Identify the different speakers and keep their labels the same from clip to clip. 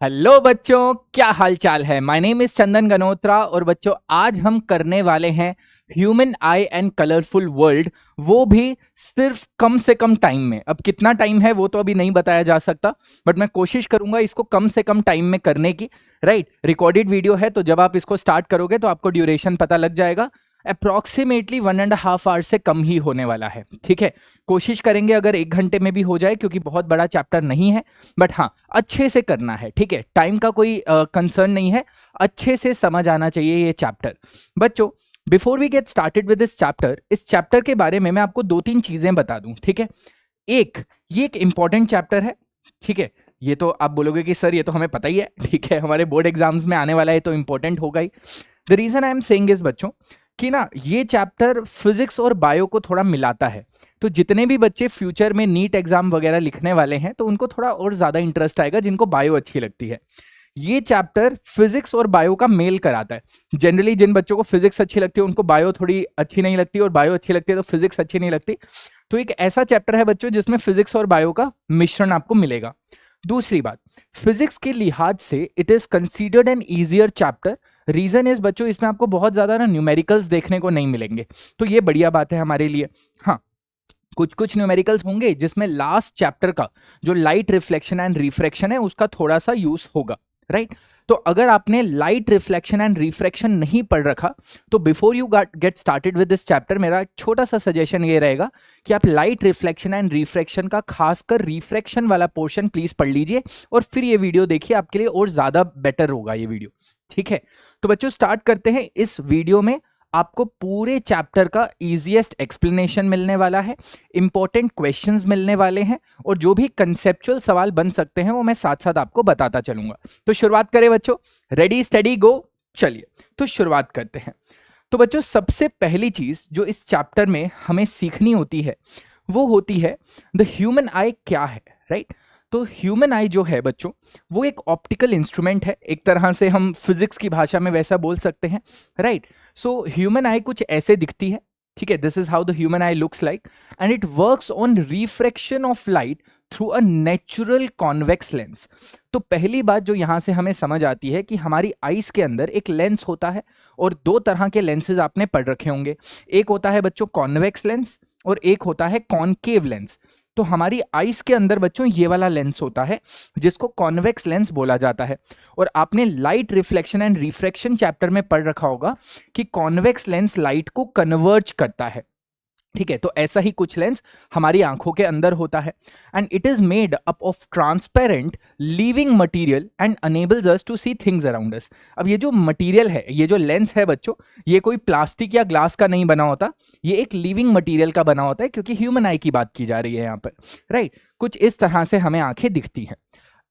Speaker 1: Hello बच्चों, क्या हाल चाल है। माय नेम इज चंदन गनोत्रा और बच्चों आज हम करने वाले हैं human I and colourful world, वो भी सिर्फ कम से कम टाइम में। अब कितना टाइम है वो तो अभी नहीं बताया जा सकता, बट मैं कोशिश करूंगा इसको कम से कम टाइम में करने की। राइट, रिकॉर्डेड वीडियो है तो जब आप इसको स्टार्ट करोगे तो आपको ड्यूरेशन पता लग जाएगा। अप्रोक्सीमेटली 1.5 आवर से कम ही होने वाला है। ठीक है, कोशिश करेंगे अगर 1 घंटे में भी हो जाए, क्योंकि बहुत बड़ा चैप्टर नहीं है, बट हाँ अच्छे से करना है। ठीक है, टाइम का कोई कंसर्न नहीं है, अच्छे से समझ आना चाहिए ये चैप्टर। बच्चों before we get started with this chapter, इस चैप्टर के बारे में मैं आपको 2-3 चीजें बता दूं। ठीक है, ये एक इंपॉर्टेंट चैप्टर है। ठीक है, ये तो आप बोलोगे कि सर ये तो हमें पता ही है। ठीक है, हमारे बोर्ड एग्जाम्स में आने वाला है तो इंपॉर्टेंट होगा ही। The reason I am saying is बच्चों कि ना ये चैप्टर फिजिक्स और बायो को थोड़ा मिलाता है। तो जितने भी बच्चे फ्यूचर में नीट एग्जाम वगैरह लिखने वाले हैं तो उनको थोड़ा और ज्यादा इंटरेस्ट आएगा, जिनको बायो अच्छी लगती है। ये चैप्टर फिजिक्स और बायो का मेल कराता है। जनरली जिन बच्चों को फिजिक्स अच्छी लगती है उनको बायो थोड़ी अच्छी नहीं लगती, और बायो अच्छी लगती है तो फिजिक्स अच्छी नहीं लगती। तो एक ऐसा चैप्टर है बच्चों जिसमें फिजिक्स और बायो का मिश्रण आपको मिलेगा। दूसरी बात, फिजिक्स के लिहाज से it is considered an easier chapter. Reason is बच्चों इसमें आपको बहुत ज्यादा ना न्यूमेरिकल्स देखने को नहीं मिलेंगे, तो ये बढ़िया बात है हमारे लिए। हाँ, कुछ कुछ न्यूमेरिकल्स होंगे जिसमें लास्ट चैप्टर का जो लाइट रिफ्लेक्शन एंड रिफ्रैक्शन है उसका थोड़ा सा यूज होगा। राइट, तो अगर आपने लाइट रिफ्लेक्शन एंड रिफ्रैक्शन नहीं पढ़ रखा तो before you get started with this chapter मेरा छोटा सा सजेशन ये रहेगा कि आप लाइट रिफ्लेक्शन एंड रिफ्रैक्शन का खासकर रिफ्रैक्शन वाला पोर्शन प्लीज पढ़ लीजिए और फिर ये वीडियो देखिए, आपके लिए और ज्यादा बेटर होगा ये वीडियो। ठीक है, तो बच्चों स्टार्ट करते हैं। इस वीडियो में आपको पूरे चैप्टर का इजीएस्ट एक्सप्लेनेशन मिलने वाला है, इंपॉर्टेंट क्वेश्चंस मिलने वाले हैं, और जो भी कंसेप्चुअल सवाल बन सकते हैं वो मैं साथ साथ आपको बताता चलूंगा। तो शुरुआत करें बच्चों, रेडी स्टडी गो। चलिए तो शुरुआत करते हैं। तो बच्चों सबसे पहली चीज जो इस चैप्टर में हमें सीखनी होती है वो होती है द ह्यूमन आई क्या है। राइट, तो ह्यूमन आई जो है बच्चों वो एक ऑप्टिकल इंस्ट्रूमेंट है, एक तरह से हम फिजिक्स की भाषा में वैसा बोल सकते हैं। राइट, सो ह्यूमन आई कुछ ऐसे दिखती है। ठीक है, this is how the human I looks like and it works on refraction of light through a natural convex lens. तो पहली बात जो यहां से हमें समझ आती है कि हमारी आईज के अंदर एक लेंस होता है, और दो तरह के लेंसेज आपने पढ़ रखे होंगे। एक होता है बच्चों कॉन्वेक्स लेंस और एक होता है कॉनकेव लेंस। तो हमारी आईज के अंदर बच्चों ये वाला लेंस होता है जिसको कॉन्वेक्स लेंस बोला जाता है। और आपने light reflection and refraction chapter में पढ़ रखा होगा कि कॉन्वेक्स लेंस लाइट को कन्वर्ज करता है। ठीक है, तो ऐसा ही कुछ लेंस हमारी आंखों के अंदर होता है and it is made up of transparent living material and enables us to see things around us. अब ये जो मटेरियल है, ये जो लेंस है बच्चों, ये कोई प्लास्टिक या ग्लास का नहीं बना होता, ये एक लिविंग मटेरियल का बना होता है, क्योंकि ह्यूमन आई की बात की जा रही है यहाँ पर। राइट, कुछ इस तरह से हमें आंखें दिखती हैं।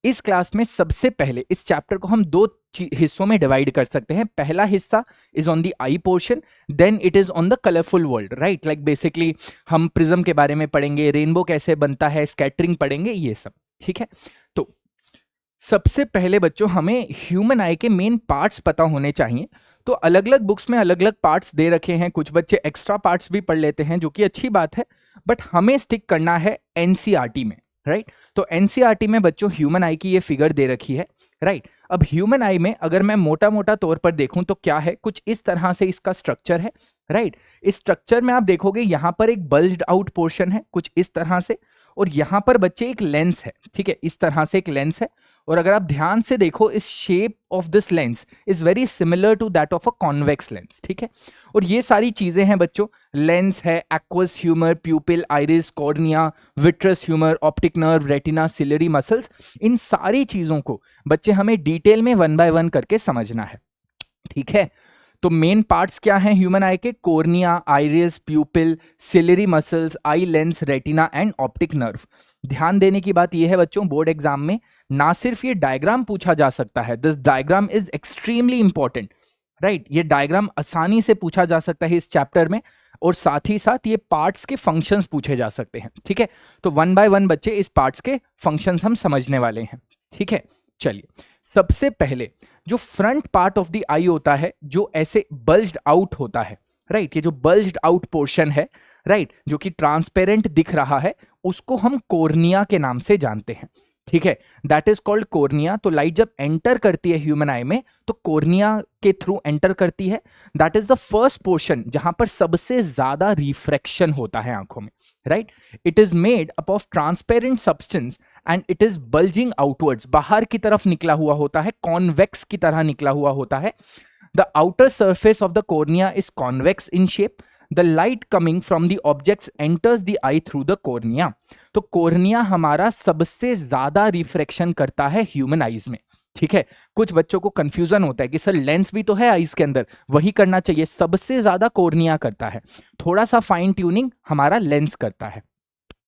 Speaker 1: इस क्लास में सबसे पहले इस चैप्टर को हम दो हिस्सों में डिवाइड कर सकते हैं। पहला हिस्सा is on the eye portion, then it is on the colourful world. Right, like basically हम प्रिज्म के बारे में पढ़ेंगे, रेनबो कैसे बनता है, स्कैटरिंग पढ़ेंगे, ये सब। ठीक है, तो सबसे पहले बच्चों हमें ह्यूमन आई के मेन पार्ट्स पता होने चाहिए। तो अलग अलग बुक्स में अलग अलग पार्ट्स दे रखे हैं, कुछ बच्चे एक्स्ट्रा पार्ट्स भी पढ़ लेते हैं जो कि अच्छी बात है, बट हमें स्टिक करना है एनसीईआरटी में। राइट, तो एनसीईआरटी में बच्चों ह्यूमन आई की ये फिगर दे रखी है। राइट, अब ह्यूमन आई में अगर मैं मोटा मोटा तौर पर देखूं तो क्या है, कुछ इस तरह से इसका स्ट्रक्चर है। राइट, इस स्ट्रक्चर में आप देखोगे यहां पर एक बल्ज्ड आउट पोर्शन है कुछ इस तरह से, और यहां पर बच्चे एक लेंस है। ठीक है, इस तरह से एक लेंस है, और अगर आप ध्यान से देखो इस shape of this lens is very similar to that of a convex lens. ठीक है, और ये सारी चीजें हैं बच्चों, लेंस है, aqueous humour, pupil, iris, cornea, vitreous humour, optic nerve, retina, ciliary muscles, इन सारी चीजों को बच्चे हमें डिटेल में 1 बाय 1 करके समझना है। ठीक है, तो मेन पार्ट्स क्या हैं ह्यूमन आई के? Cornea, iris, pupil, ciliary muscles, eye lens, retina and optic nerve. ध्यान देने की बात यह है बच्चों, बोर्ड एग्जाम में ना सिर्फ ये डायग्राम पूछा जा सकता है, this diagram is extremely important. Right, ये डायग्राम आसानी से पूछा जा सकता है इस चैप्टर में, और साथ ही साथ ये पार्ट्स के फंक्शंस पूछे जा सकते हैं। ठीक है, तो 1 बाय 1 बच्चे इस पार्ट्स के फंक्शंस हम समझने वाले हैं। ठीक है, चलिए सबसे पहले जो फ्रंट पार्ट ऑफ द आई होता है जो ऐसे बल्ज्ड आउट होता है। राइट, ये जो बल्ज्ड आउट पोर्शन है, राइट, जो कि ट्रांसपेरेंट दिख रहा है, उसको हम कॉर्निया के नाम से जानते हैं। ठीक है, दैट इज कॉल्ड कोर्निया। तो लाइट जब एंटर करती है ह्यूमन आई में तो कोर्निया के थ्रू एंटर करती है। That is the first portion जहां पर सबसे ज्यादा रिफ्रैक्शन होता है आंखों में, right. It is made up of transparent substance and it is bulging outwards, बाहर की तरफ निकला हुआ होता है, कॉन्वेक्स की तरह निकला हुआ होता है। The outer surface of the cornea is convex in shape. The light coming from the objects enters the I through the cornea. तो कोर्निया हमारा सबसे ज्यादा रिफ्रैक्शन करता है ह्यूमन आईज में, ठीक है। कुछ बच्चों को कंफ्यूजन होता है कि सर लेंस भी तो है आईज के अंदर, वही करना चाहिए। सबसे ज्यादा कोर्निया करता है, थोड़ा सा फाइन ट्यूनिंग हमारा लेंस करता है,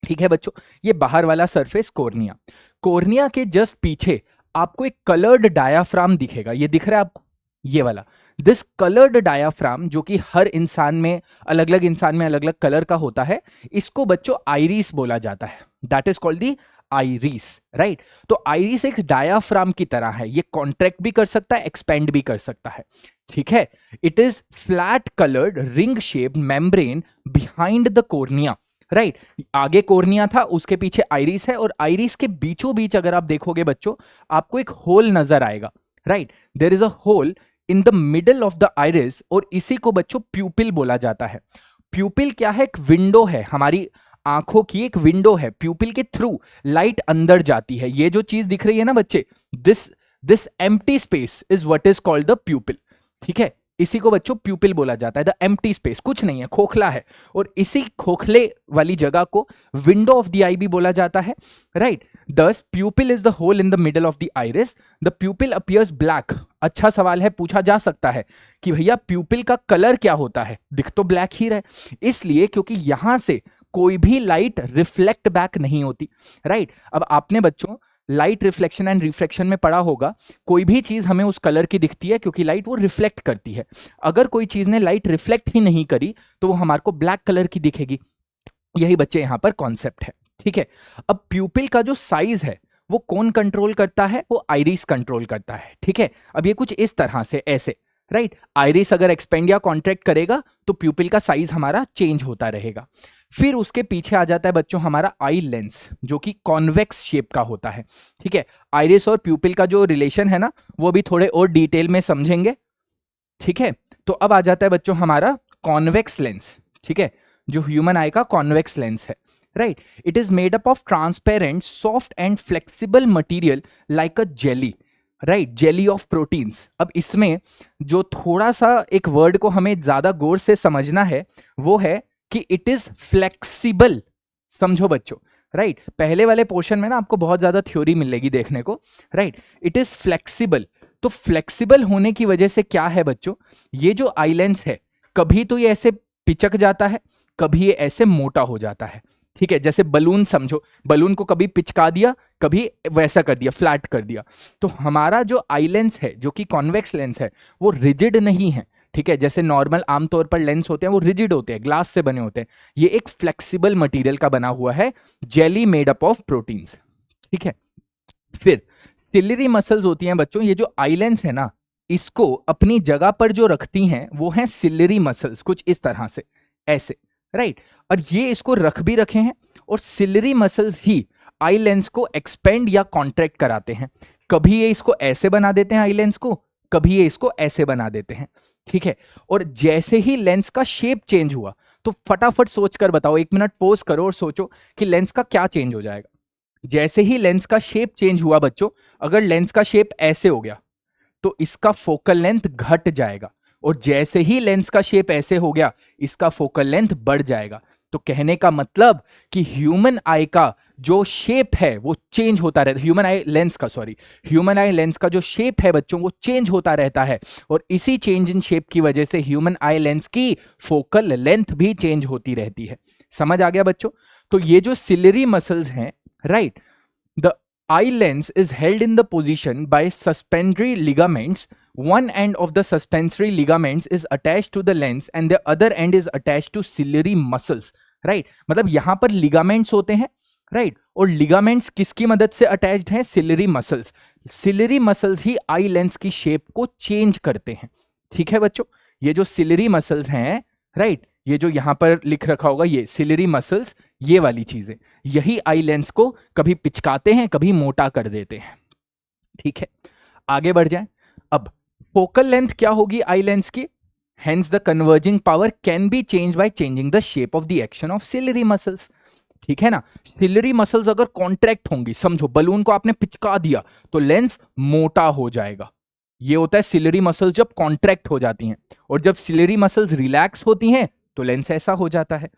Speaker 1: ठीक है बच्चों। ये बाहर वाला सरफेस कोर्निया। कोर्निया के जस्ट पीछे आपको एक कलर्ड डायाफ्राम दिखेगा, ये दिख रहा है आपको, ये वाला। दिस कलर्ड डायाफ्राम जो कि हर इंसान में अलग अलग कलर का होता है, इसको बच्चों आइरिस बोला जाता है। That is called the iris, right. तो आइरिस एक डायाफ्राम की तरह है, ये कॉन्ट्रैक्ट भी कर सकता है, एक्सपेंड भी कर सकता है, ठीक है। It is flat coloured ring shaped membrane behind the cornea, right. आगे कोर्निया था, उसके पीछे आइरिस है, और आइरिस के बीचों बीच अगर आप देखोगे बच्चों, आपको एक होल नजर आएगा, right. There is a hole in the middle of the iris, और इसी को बच्चों प्यूपिल बोला जाता है। प्यूपिल क्या है? एक विंडो है, हमारी आंखों की एक विंडो है। प्यूपिल के थ्रू लाइट अंदर जाती है। ये जो चीज दिख रही है ना बच्चे, this empty space is what is called the प्यूपिल, ठीक है। इसी को बच्चों प्यूपिल बोला जाता है। द एम्प्टी स्पेस, कुछ नहीं है, खोखला है, और इसी खोखले वाली जगह को विंडो ऑफ द आई भी बोला जाता है, right. This pupil is the hole in the middle of the iris. The pupil appears black. अच्छा सवाल है, पूछा जा सकता है कि भैया प्यूपिल का कलर क्या होता है? दिख तो ब्लैक ही रहा है, इसलिए क्योंकि यहां से कोई भी लाइट रिफ्लेक्ट बैक नहीं होती, राइट। अब आपने बच्चों लाइट रिफ्लेक्शन एंड रिफ्रैक्शन में पढ़ा होगा, कोई भी चीज हमें उस कलर की दिखती है क्योंकि लाइट वो रिफ्लेक्ट करती है। अगर कोई चीज ने लाइट रिफ्लेक्ट ही नहीं करी तो वो हमारे को ब्लैक कलर की दिखेगी। यही बच्चे यहां पर कॉन्सेप्ट है, ठीक है। अब प्यूपिल का जो साइज है वो कौन कंट्रोल करता है? वो आइरिस कंट्रोल करता है, ठीक है। अब ये कुछ इस तरह से, ऐसे, राइट। आइरिस अगर एक्सपेंड या कॉन्ट्रैक्ट करेगा तो प्यूपिल का साइज हमारा चेंज होता रहेगा। फिर उसके पीछे आ जाता है बच्चों हमारा आई लेंस, जो कि कॉन्वेक्स शेप का होता है, ठीक है। आइरिस और प्यूपिल का जो रिलेशन है ना, वो भी थोड़े और डिटेल में समझेंगे, ठीक है। तो अब आ जाता है बच्चों हमारा कॉन्वेक्स लेंस, ठीक है, जो ह्यूमन आई का कॉन्वेक्स लेंस है, right. It is made up of transparent soft and flexible material like a jelly, right, jelly of proteins. अब इसमें जो थोड़ा सा एक वर्ड को हमें ज्यादा गौर से समझना है वो है कि इट इज फ्लेक्सिबल। समझो बच्चों, राइट। पहले वाले पोर्शन में ना आपको बहुत ज्यादा थ्योरी मिलेगी देखने को, राइट। It is flexible. तो फ्लेक्सिबल होने की वजह से क्या है बच्चों, ये जो आई लेंस है कभी तो ये ऐसे पिचक जाता है, कभी ये ऐसे मोटा हो जाता है, ठीक है। जैसे बलून समझो, बलून को कभी पिचका दिया, कभी वैसा कर दिया, फ्लैट कर दिया। तो हमारा जो आई लेंस है, जो कि कॉन्वेक्स लेंस है, वो रिजिड नहीं है, ठीक है। जैसे नॉर्मल आमतौर पर लेंस होते हैं वो रिजिड होते हैं, ग्लास से बने होते हैं। ये एक फ्लेक्सिबल मटेरियल का बना हुआ है, jelly made up of proteins, ठीक है। फिर सिलियरी मसल्स होती हैं बच्चों, ये जो आई लेंस है ना, इसको अपनी जगह पर जो रखती हैं वो हैं सिलियरी मसल्स, कुछ इस तरह से, ऐसे, राइट। और ये इसको रख भी रखे हैं, और सिलियरी मसल्स ही आई लेंस को एक्सपेंड या कॉन्ट्रैक्ट कराते हैं। कभी ये इसको ऐसे बना देते हैं आई लेंस को, कभी ये इसको ऐसे बना देते हैं, ठीक है। और जैसे ही लेंस का शेप चेंज हुआ, तो फटाफट सोच कर बताओ, 1 मिनट पॉज करो और सोचो कि लेंस का क्या चेंज हो जाएगा। जैसे ही लेंस का शेप चेंज हुआ बच्चों, अगर लेंस का शेप ऐसे हो गया तो इसका फोकल लेंथ घट जाएगा, और जैसे ही लेंस का शेप ऐसे हो गया इसका फोकल लेंथ बढ़ जाएगा। तो कहने का मतलब कि ह्यूमन आई का जो शेप है वो चेंज होता रहता है। ह्यूमन आई लेंस का जो शेप है बच्चों वो चेंज होता रहता है, और इसी चेंज इन शेप की वजह से ह्यूमन आई लेंस की फोकल लेंथ भी चेंज होती रहती है। समझ आ गया बच्चों? तो ये जो सिलियरी मसल्स हैं, right, the eye lens is held in the position by suspensory ligaments. One end of the suspensory ligaments is attached to the lens and the other end is attached to ciliary muscles. Right? मतलब यहां पर ligaments होते हैं, right? और ligaments किसकी मदद से attached हैं? ciliary muscles. ciliary muscles ही eye lens की shape को change करते हैं। ठीक है बच्चों, ये जो ciliary muscles हैं, right, ये जो यहां पर लिख रखा होगा ये सिलरी मसल्स, ये वाली चीजें, यही आई लेंस को कभी पिचकाते हैं कभी मोटा कर देते हैं। ठीक है, आगे बढ़ जाए। अब फोकल लेंथ क्या होगी आई लेंस की? Hence the converging power can be change by changing the shape of the action of ciliary muscles. ठीक है ना, सिलरी मसल्स अगर कॉन्ट्रैक्ट होंगी, समझो बलून को आपने पिचका दिया तो लेंस मोटा हो जाएगा। ये होता है सिलरी मसल्स जब कॉन्ट्रैक्ट हो जाती हैं, और जब सिलरी मसल्स रिलैक्स होती हैं तो लेंस ऐसा हो जाता है।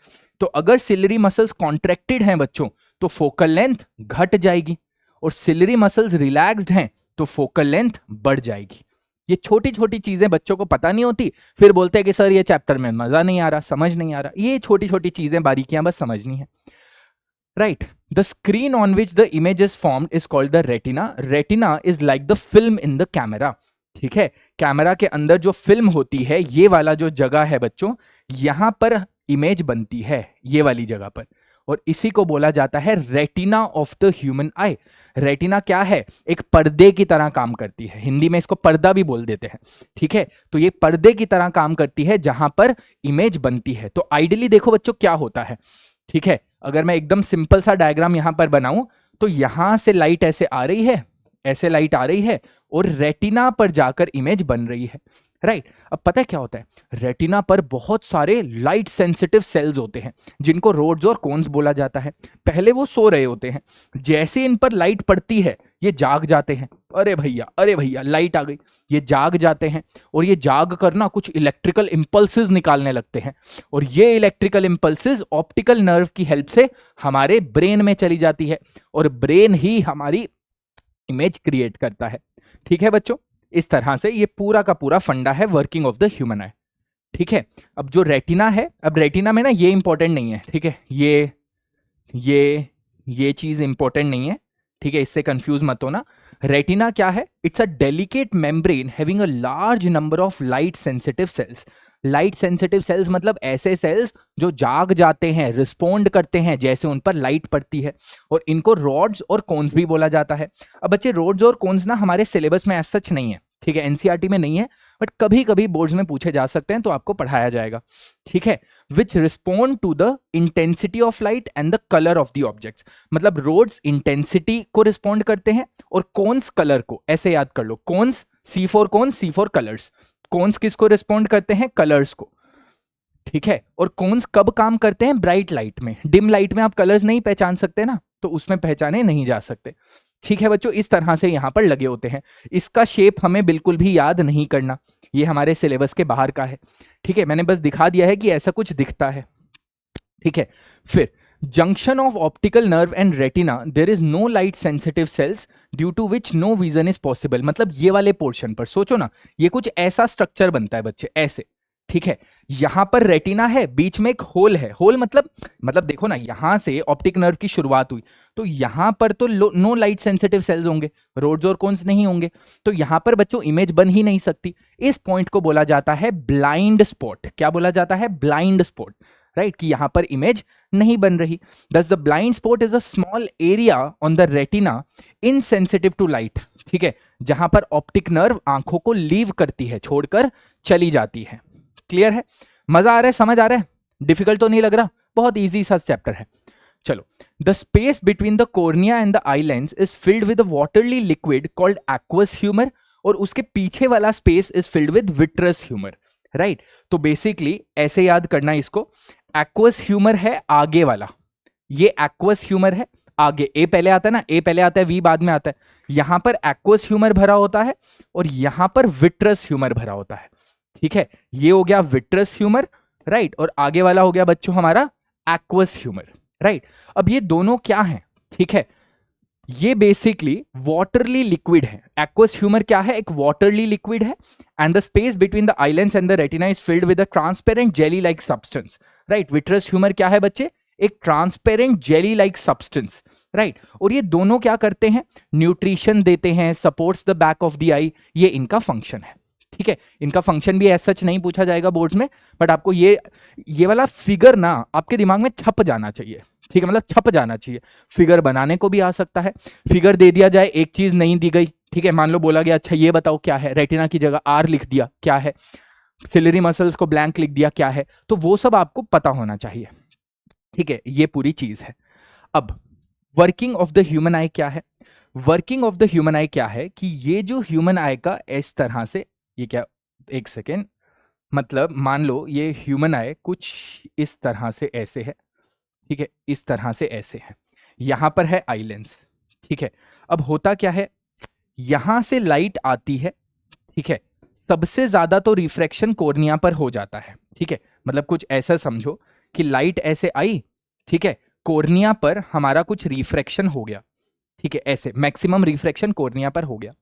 Speaker 1: तो अगर सिलरी मसल्स कॉन्ट्रैक्टेड हैं बच्चों तो फोकल लेंथ घट जाएगी, और सिलरी मसल्स रिलैक्स्ड हैं तो फोकल लेंथ बढ़ जाएगी। ये छोटी छोटी चीजें बच्चों को पता नहीं होती, फिर बोलते हैं कि सर ये चैप्टर में मजा नहीं आ रहा, समझ नहीं आ रहा। ये छोटी छोटी चीजें, बारीकियां बस समझनी है, right. The screen on which the image is formed is called the retina. Retina is like the film in the camera. ठीक है, कैमरा के अंदर जो फिल्म होती है, ये वाला जो जगह है बच्चों, यहां पर इमेज बनती है, ये वाली जगह पर, और इसी को बोला जाता है retina of the human I. Retina क्या है? एक पर्दे की तरह काम करती है, हिंदी में इसको पर्दा भी बोल देते हैं। ठीक है, तो ये पर्दे की तरह काम करती है जहां पर इमेज बनती है। तो आइडियली देखो बच्चों क्या होता है, ठीक है, अगर मैं एकदम सिंपल सा डायग्राम यहां पर बनाऊं तो यहां से लाइट ऐसे आ रही है, ऐसे लाइट आ रही है, और रेटिना पर जाकर इमेज बन रही है, राइट। अब पता है क्या होता है, रेटिना पर बहुत सारे लाइट सेंसिटिव सेल्स होते हैं जिनको रोड्स और कोन्स बोला जाता है। पहले वो सो रहे होते हैं, जैसे इन पर लाइट पड़ती है ये जाग जाते हैं, अरे भैया लाइट आ गई, ये जाग जाते हैं, और ये जाग कर ना कुछ इलेक्ट्रिकल इंपल्सेस निकालने लगते हैं, और ये इलेक्ट्रिकल इंपल्सेस ऑप्टिकल नर्व की हेल्प से हमारे ब्रेन में चली जाती है, और ब्रेन ही हमारी इमेज क्रिएट करता है। ठीक है बच्चों, इस तरह से ये पूरा का पूरा फंडा है वर्किंग ऑफ द ह्यूमन आई। ठीक है, अब जो रेटिना है, अब रेटिना में ना ये इंपॉर्टेंट नहीं है, ठीक है, ये चीज इंपॉर्टेंट नहीं है, ठीक है, इससे कंफ्यूज मत होना। रेटिना क्या है? It's a delicate membrane having a large number of light sensitive sales. Light sensitive sales मतलब ऐसे सेल्स जो जाग जाते हैं, रिस्पोंड करते हैं जैसे उन पर लाइट पड़ती है, और इनको रॉड्स और कोन्स भी बोला जाता है। अब बच्चे रॉड्स और कोन्स ना हमारे सिलेबस में एज सच नहीं है, ठीक है, एनसीईआरटी में नहीं है, बट कभी कभी बोर्ड्स में पूछे जा सकते हैं तो आपको पढ़ाया जाएगा। ठीक है, which respond to the intensity of light and the colour of the objects. मतलब रोड्स इंटेंसिटी को रिस्पोंड करते हैं और कोन्स कलर को। ऐसे याद कर लो, cones C for colours. Cones किसको रिस्पोंड करते हैं? कलर्स को। ठीक है, और कोन्स कब काम करते हैं? ब्राइट लाइट में। डिम लाइट में आप कलर्स नहीं पहचान सकते ना, तो उसमें पहचाने नहीं जा सकते। ठीक है बच्चों, इस तरह से यहां पर लगे होते हैं। इसका शेप हमें बिल्कुल भी याद नहीं करना, ये हमारे सिलेबस के बाहर का है। ठीक है, मैंने बस दिखा दिया है कि ऐसा कुछ दिखता है। ठीक है, फिर junction of optical nerve and retina there is no light sensitive cells due to which no vision is possible। मतलब ये वाले पोर्शन पर सोचो ना, ये कुछ ऐसा स्ट्रक्चर बनता है बच्चे, ऐसे। ठीक है, यहां पर रेटिना है, बीच में एक होल है। होल मतलब देखो ना, यहां से ऑप्टिक नर्व की शुरुआत हुई तो यहां पर तो नो लाइट सेंसिटिव सेल्स होंगे, रोड्स और कोन्स नहीं होंगे, तो यहां पर बच्चों इमेज बन ही नहीं सकती। इस पॉइंट को बोला जाता है ब्लाइंड स्पॉट। क्या बोला जाता है? ब्लाइंड स्पॉट, राइट, कि यहां पर इमेज नहीं बन रही। Thus the blind spot is a small area on the retina insensitive to light। ठीक है, जहां पर ऑप्टिक नर्व आंखों को लीव करती है, छोड़कर चली जाती है। क्लियर है? मजा आ रहा है? समझ आ रहा है? डिफिकल्ट तो नहीं लग रहा? बहुत इजी सा चैप्टर है। चलो, the space between the cornea and the eye lens is filled with watery liquid called aqueous humour, और उसके पीछे वाला space is filled with vitreous humour, right. तो बेसिकली ऐसे याद करना इसको, एक्वस ह्यूमर है आगे वाला, ये एक्वस ह्यूमर है आगे, ए पहले आता है ना, ए पहले आता है, वी बाद में आता है। यहां पर एक्वस ह्यूमर भरा होता है और यहां पर विट्रस ह्यूमर भरा होता है। ठीक है, ये हो गया विट्रस ह्यूमर, राइट, और आगे वाला हो गया बच्चों हमारा एक्वस ह्यूमर, राइट। अब ये दोनों क्या है? ठीक है, ये बेसिकली वाटरली लिक्विड है। एक्वस ह्यूमर क्या है? एक वाटरली लिक्विड है, and the space between the eye lens and the retina is filled with a transparent jelly like substance, right. Vitreous humour क्या है बच्चे? एक transparent jelly like substance, right. और ये दोनों क्या करते हैं? न्यूट्रिशन देते हैं, supports the back of the eye, ये इनका फंक्शन है। ठीक है, इनका फंक्शन भी एज सच नहीं पूछा जाएगा बोर्ड्स में, बट आपको ये वाला फिगर ना आपके दिमाग में छप जाना चाहिए। ठीक है, मतलब छप जाना चाहिए। फिगर बनाने को भी आ सकता है, फिगर दे दिया जाए, एक चीज नहीं दी गई, ठीक है, मान लो बोला गया अच्छा ये बताओ क्या है, रेटिना की जगह आर लिख दिया, क्या है? सिलरी मसल्स को ब्लैंक लिख दिया क्या है, तो वो सब आपको पता होना चाहिए, ठीक है, ये पूरी चीज है। अब वर्किंग ऑफ द ह्यूमन आई क्या है? वर्किंग ऑफ द ह्यूमन आई क्या है कि ये जो ह्यूमन आई का इस तरह से, ये क्या, एक सेकेंड, मतलब मान लो ये ह्यूमन आई कुछ इस तरह से ऐसे है, ठीक है, इस तरह से ऐसे है, यहां पर है आई लेंस, ठीक है। अब होता क्या है, यहां से लाइट आती है, ठीक है, सबसे ज्यादा तो रिफ्रैक्शन कॉर्निया पर हो जाता है, ठीक है, मतलब कुछ ऐसा समझो कि लाइट ऐसे आई, ठीक है, कॉर्निया पर हमारा कुछ रिफ्रैक्शन हो गया, ठीक है, ऐसे मैक्सिमम रिफ्रैक्शन कॉर्निया पर हो गया।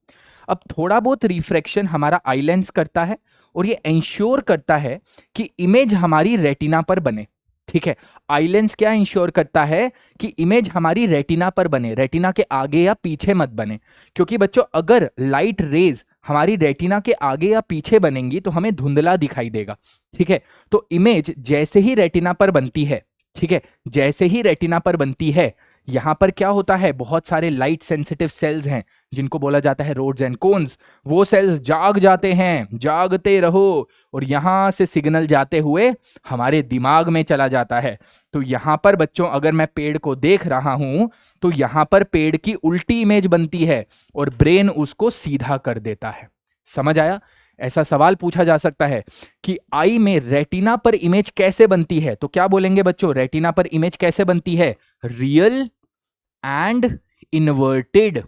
Speaker 1: अब थोड़ा बहुत रिफ्रैक्शन हमारा आई लेंस करता है और ये इंश्योर करता है कि इमेज हमारी रेटिना पर बने, ठीक है। आई लेंस क्या इंश्योर करता है कि इमेज हमारी रेटिना पर बने, रेटिना के आगे या पीछे मत बने, क्योंकि बच्चों अगर लाइट रेज हमारी रेटिना के आगे या पीछे बनेंगी तो हमें धुंधला दिखाई देगा, ठीक है। तो इमेज जैसे ही रेटिना पर बनती है, ठीक है, जैसे ही रेटिना पर बनती है, यहां पर क्या होता है, बहुत सारे लाइट सेंसिटिव सेल्स हैं जिनको बोला जाता है रोड्स एंड कोन्स, वो सेल्स जाग जाते हैं, जागते रहो, और यहां से सिग्नल जाते हुए हमारे दिमाग में चला जाता है। तो यहां पर बच्चों अगर मैं पेड़ को देख रहा हूं तो यहां पर पेड़ की उल्टी इमेज बनती है और ब्रेन उसको सीधा कर देता है। समझ आया? ऐसा सवाल पूछा जा सकता है कि आई में रेटिना पर इमेज कैसे बनती है, तो क्या बोलेंगे बच्चों, रेटिना पर इमेज कैसे बनती है, रियल एंड इन्वर्टेड,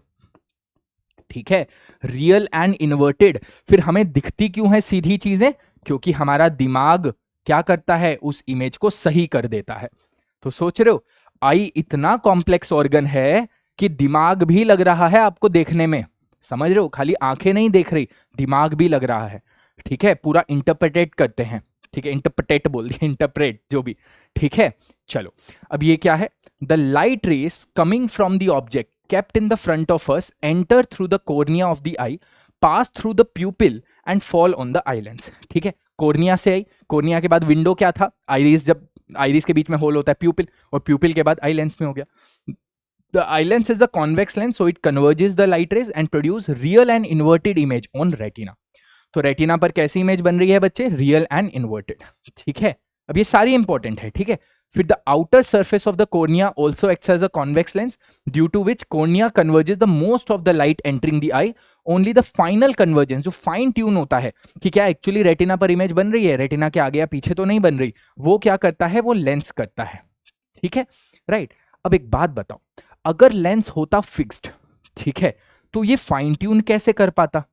Speaker 1: ठीक है, रियल एंड इन्वर्टेड। फिर हमें दिखती क्यों है सीधी चीजें, क्योंकि हमारा दिमाग क्या करता है, उस इमेज को सही कर देता है। तो सोच रहे हो आई इतना कॉम्प्लेक्स ऑर्गन है कि दिमाग भी लग रहा है आपको देखने में, समझ रहे हो, खाली आंखें नहीं देख रही, दिमाग भी लग रहा है, ठीक है, पूरा इंटरप्रेटेट करते हैं, ठीक है, इंटरप्रेटेट बोल दिया, इंटरप्रेट जो भी, ठीक है। चलो अब ये क्या है, the light rays coming from the object kept in the front of us enter through the cornea of the eye, pass through the pupil and fall on the eye lens, ठीक है, कॉर्निया से आई, cornea के बाद window क्या था, iris, जब iris के बीच में होल होता है प्यूपिल, और प्यूपिल के बाद आई लेंस में हो गया। The eye lens is a convex lens, so it converges the light rays and produce real and inverted image on retina. तो रेटिना पर कैसी इमेज बन रही है बच्चे, रियल एंड इन्वर्टेड, ठीक है। अब ये सारी इंपॉर्टेंट है, ठीक है। फिर the outer surface of the cornea also acts as a convex lens due to which cornea converges the most of the light entering the eye, only the final convergence, जो फाइन ट्यून होता है कि क्या actually retina पर image बन रही है, retina के आगे या पीछे तो नहीं बन रही, वो क्या करता है, वो लेंस करता है, ठीक है, राइट। अब एक बात बताओ, अगर लेंस होता फिक्स्ड, ठीक है, तो ये फाइन ट्यून कैसे कर पाता।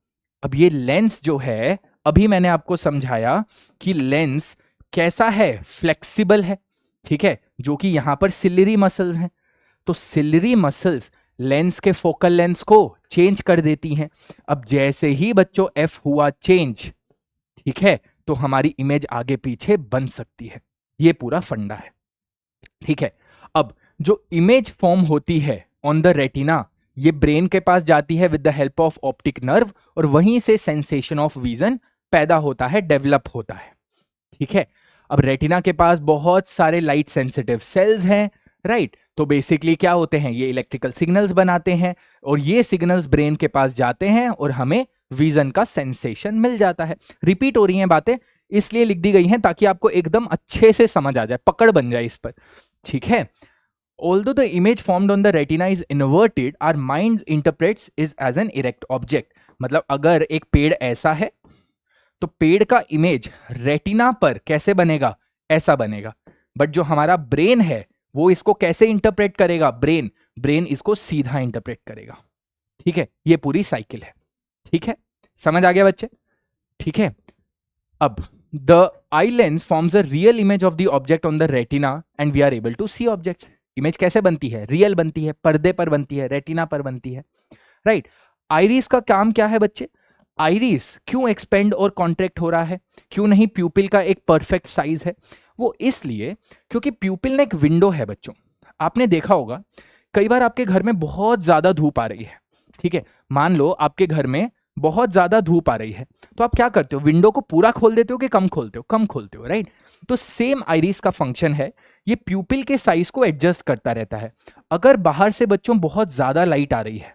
Speaker 1: अब ये लेंस जो है, अभी मैंने आपको समझाया कि लेंस कैसा है, फ्लेक्सिबल है, ठीक है, जो कि यहां पर सिलिरी मसल्स हैं, तो सिलिरी मसल्स लेंस के फोकल लेंथ को चेंज कर देती हैं। अब जैसे ही बच्चों एफ हुआ चेंज, ठीक है, तो हमारी इमेज आगे पीछे बन सकती है, ये पूरा फंडा है, ठीक है। अब जो इमेज फॉर्म होती है ऑन द रेटिना, ये ब्रेन के पास जाती है with the help of optic nerve, और वहीं से सेंसेशन ऑफ विजन पैदा होता है, डेवलप होता है, ठीक है। अब रेटिना के पास बहुत सारे लाइट सेंसिटिव सेल्स हैं, राइट, तो बेसिकली क्या होते हैं, ये इलेक्ट्रिकल सिग्नल्स बनाते हैं, और ये सिग्नल्स ब्रेन के पास जाते हैं और हमें विजन का सेंसेशन मिल जाता है। रिपीट हो रही हैं बातें, इसलिए लिख दी गई हैं ताकि आपको एकदम अच्छे से समझ आ जाए, पकड़ बन जाए इस पर, ठीक है। Although the image formed on the retina is inverted, our mind interprets it as an erect object. मतलब अगर एक पेड़ ऐसा है तो पेड़ का इमेज रेटिना पर कैसे बनेगा, ऐसा बनेगा, बट जो हमारा ब्रेन है वो इसको कैसे इंटरप्रेट करेगा, ब्रेन इसको सीधा इंटरप्रेट करेगा, ठीक है। ये पूरी साइकिल है, ठीक है, समझ आ गया बच्चे, ठीक है। अब the eye lens forms a real image of the object on the retina and we are able to see objects. Image कैसे बनती है, रियल बनती है, पर्दे पर बनती है, रेटिना पर बनती है, राइट। आइरिस का काम क्या है बच्चे, आइरिस क्यों एक्सपेंड और कॉन्ट्रैक्ट हो रहा है, क्यों नहीं प्यूपिल का एक परफेक्ट साइज है, वो इसलिए क्योंकि प्यूपिल ने एक विंडो है बच्चों। आपने देखा होगा कई बार आपके घर में बहुत ज्यादा धूप आ रही है, ठीक है, मान लो आपके घर में बहुत ज्यादा धूप आ रही है, तो आप क्या करते हो, विंडो को पूरा खोल देते हो कि कम खोलते हो, कम खोलते हो, राइट। तो सेम आइरिस का फंक्शन है, ये प्यूपिल के साइज को एडजस्ट करता रहता है। अगर बाहर से बच्चों बहुत ज्यादा लाइट आ रही है,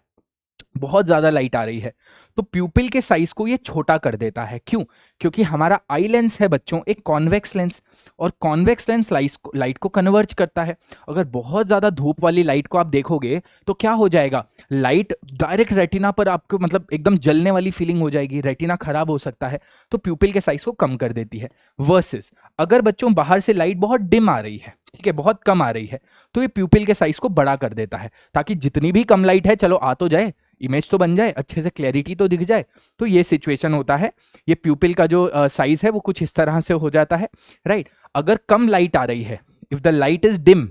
Speaker 1: बहुत ज्यादा लाइट आ रही है, तो प्यूपिल के साइज को ये छोटा कर देता है। क्यों? क्योंकि हमारा आई लेंस है बच्चों एक कॉन्वेक्स लेंस, और कॉन्वेक्स लेंस लाइट को कन्वर्ज करता है। अगर बहुत ज्यादा धूप वाली लाइट को आप देखोगे तो क्या हो जाएगा, लाइट डायरेक्ट रेटिना पर आपको मतलब एकदम जलने वाली फीलिंग हो जाएगी, रेटिना खराब हो सकता है, तो प्यूपिल के साइज को कम कर देती है। वर्सेस अगर बच्चों बाहर से लाइट बहुत डिम आ रही है, ठीक है, बहुत कम आ रही है, तो ये प्यूपिल के साइज को बड़ा कर देता है, ताकि जितनी भी कम लाइट है चलो आ तो जाए, इमेज तो बन जाए, अच्छे से क्लैरिटी तो दिख जाए। तो ये सिचुएशन होता है, ये प्यूपिल का जो साइज है वो कुछ इस तरह से हो जाता है, राइट। अगर कम लाइट आ रही है, if the light is dim,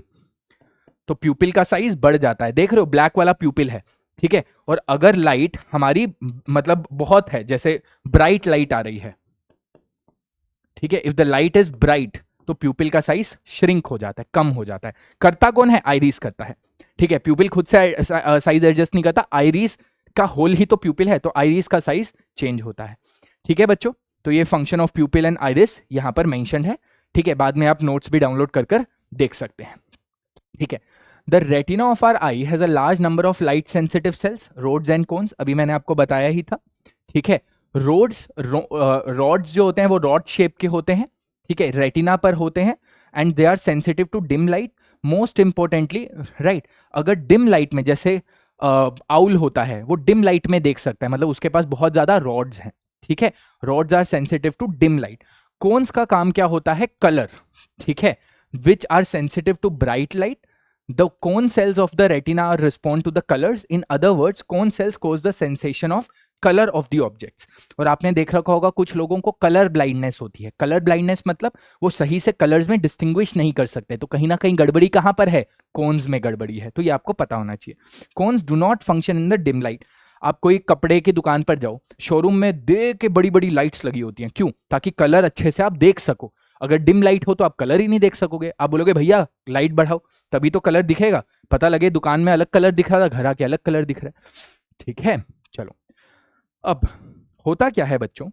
Speaker 1: तो प्यूपिल का साइज बढ़ जाता है। देख रहे हो ब्लैक वाला प्यूपिल है, ठीक है। और अगर लाइट हमारी मतलब बहुत है, जैसे ब्राइट लाइट आ रही है, ठीक है, if the light is bright, तो प्यूपिल का साइज श्रिंक हो जाता है, कम हो जाता है। करता कौन है? आइरिस करता है, ठीक है। प्यूपिल खुद से साइज एडजस्ट नहीं करता, आइरिस का होल ही तो प्यूपिल है, तो आइरिस का साइज चेंज होता है, ठीक है बच्चों। तो ये फंक्शन ऑफ प्यूपिल एंड आइरिस यहां पर मेंशन है, ठीक है। बाद में आप नोट्स भी डाउनलोड कर देख सकते हैं, ठीक है। The retina of our eye has a large number of light sensitive cells, rods and cones, अभी मैंने आपको बताया ही था, ठीक है। रॉड्स जो होते हैं वो रॉड शेप के होते हैं, ठीक है, रेटिना पर होते हैं, and they are sensitive to dim light. Most importantly, right, अगर डिम लाइट में, जैसे आउल होता है वो डिम लाइट में देख सकता है, मतलब उसके पास बहुत ज्यादा रॉड्स हैं, ठीक है। Rods are sensitive to dim light. Cones का काम क्या होता है? कलर, ठीक है, which are sensitive to bright light. The cone cells of the retina respond to the colors. In other words, cone cells cause the sensation of color of the objects. और आपने देख रखा होगा कुछ लोगों को कलर ब्लाइंडनेस होती है। कलर ब्लाइंडनेस मतलब वो सही से कलर्स में डिस्टिंग्विश नहीं कर सकते, तो कहीं ना कहीं गड़बड़ी कहां पर है? कोन्स में गड़बड़ी है, तो ये आपको पता होना चाहिए। Cones do not function in the dim light. आप कोई कपड़े की दुकान पर जाओ, शोरूम में देख के बड़ी बड़ी लाइट्स लगी होती हैं, क्यों? ताकि कलर अच्छे से आप देख सको। अगर डिम लाइट हो तो आप कलर ही नहीं देख सकोगे, आप बोलोगे भैया लाइट बढ़ाओ, तभी तो कलर दिखेगा, पता लगे दुकान में अलग कलर दिख रहा था, घर आके अलग कलर दिख रहा है, ठीक है। चलो, अब होता क्या है बच्चों,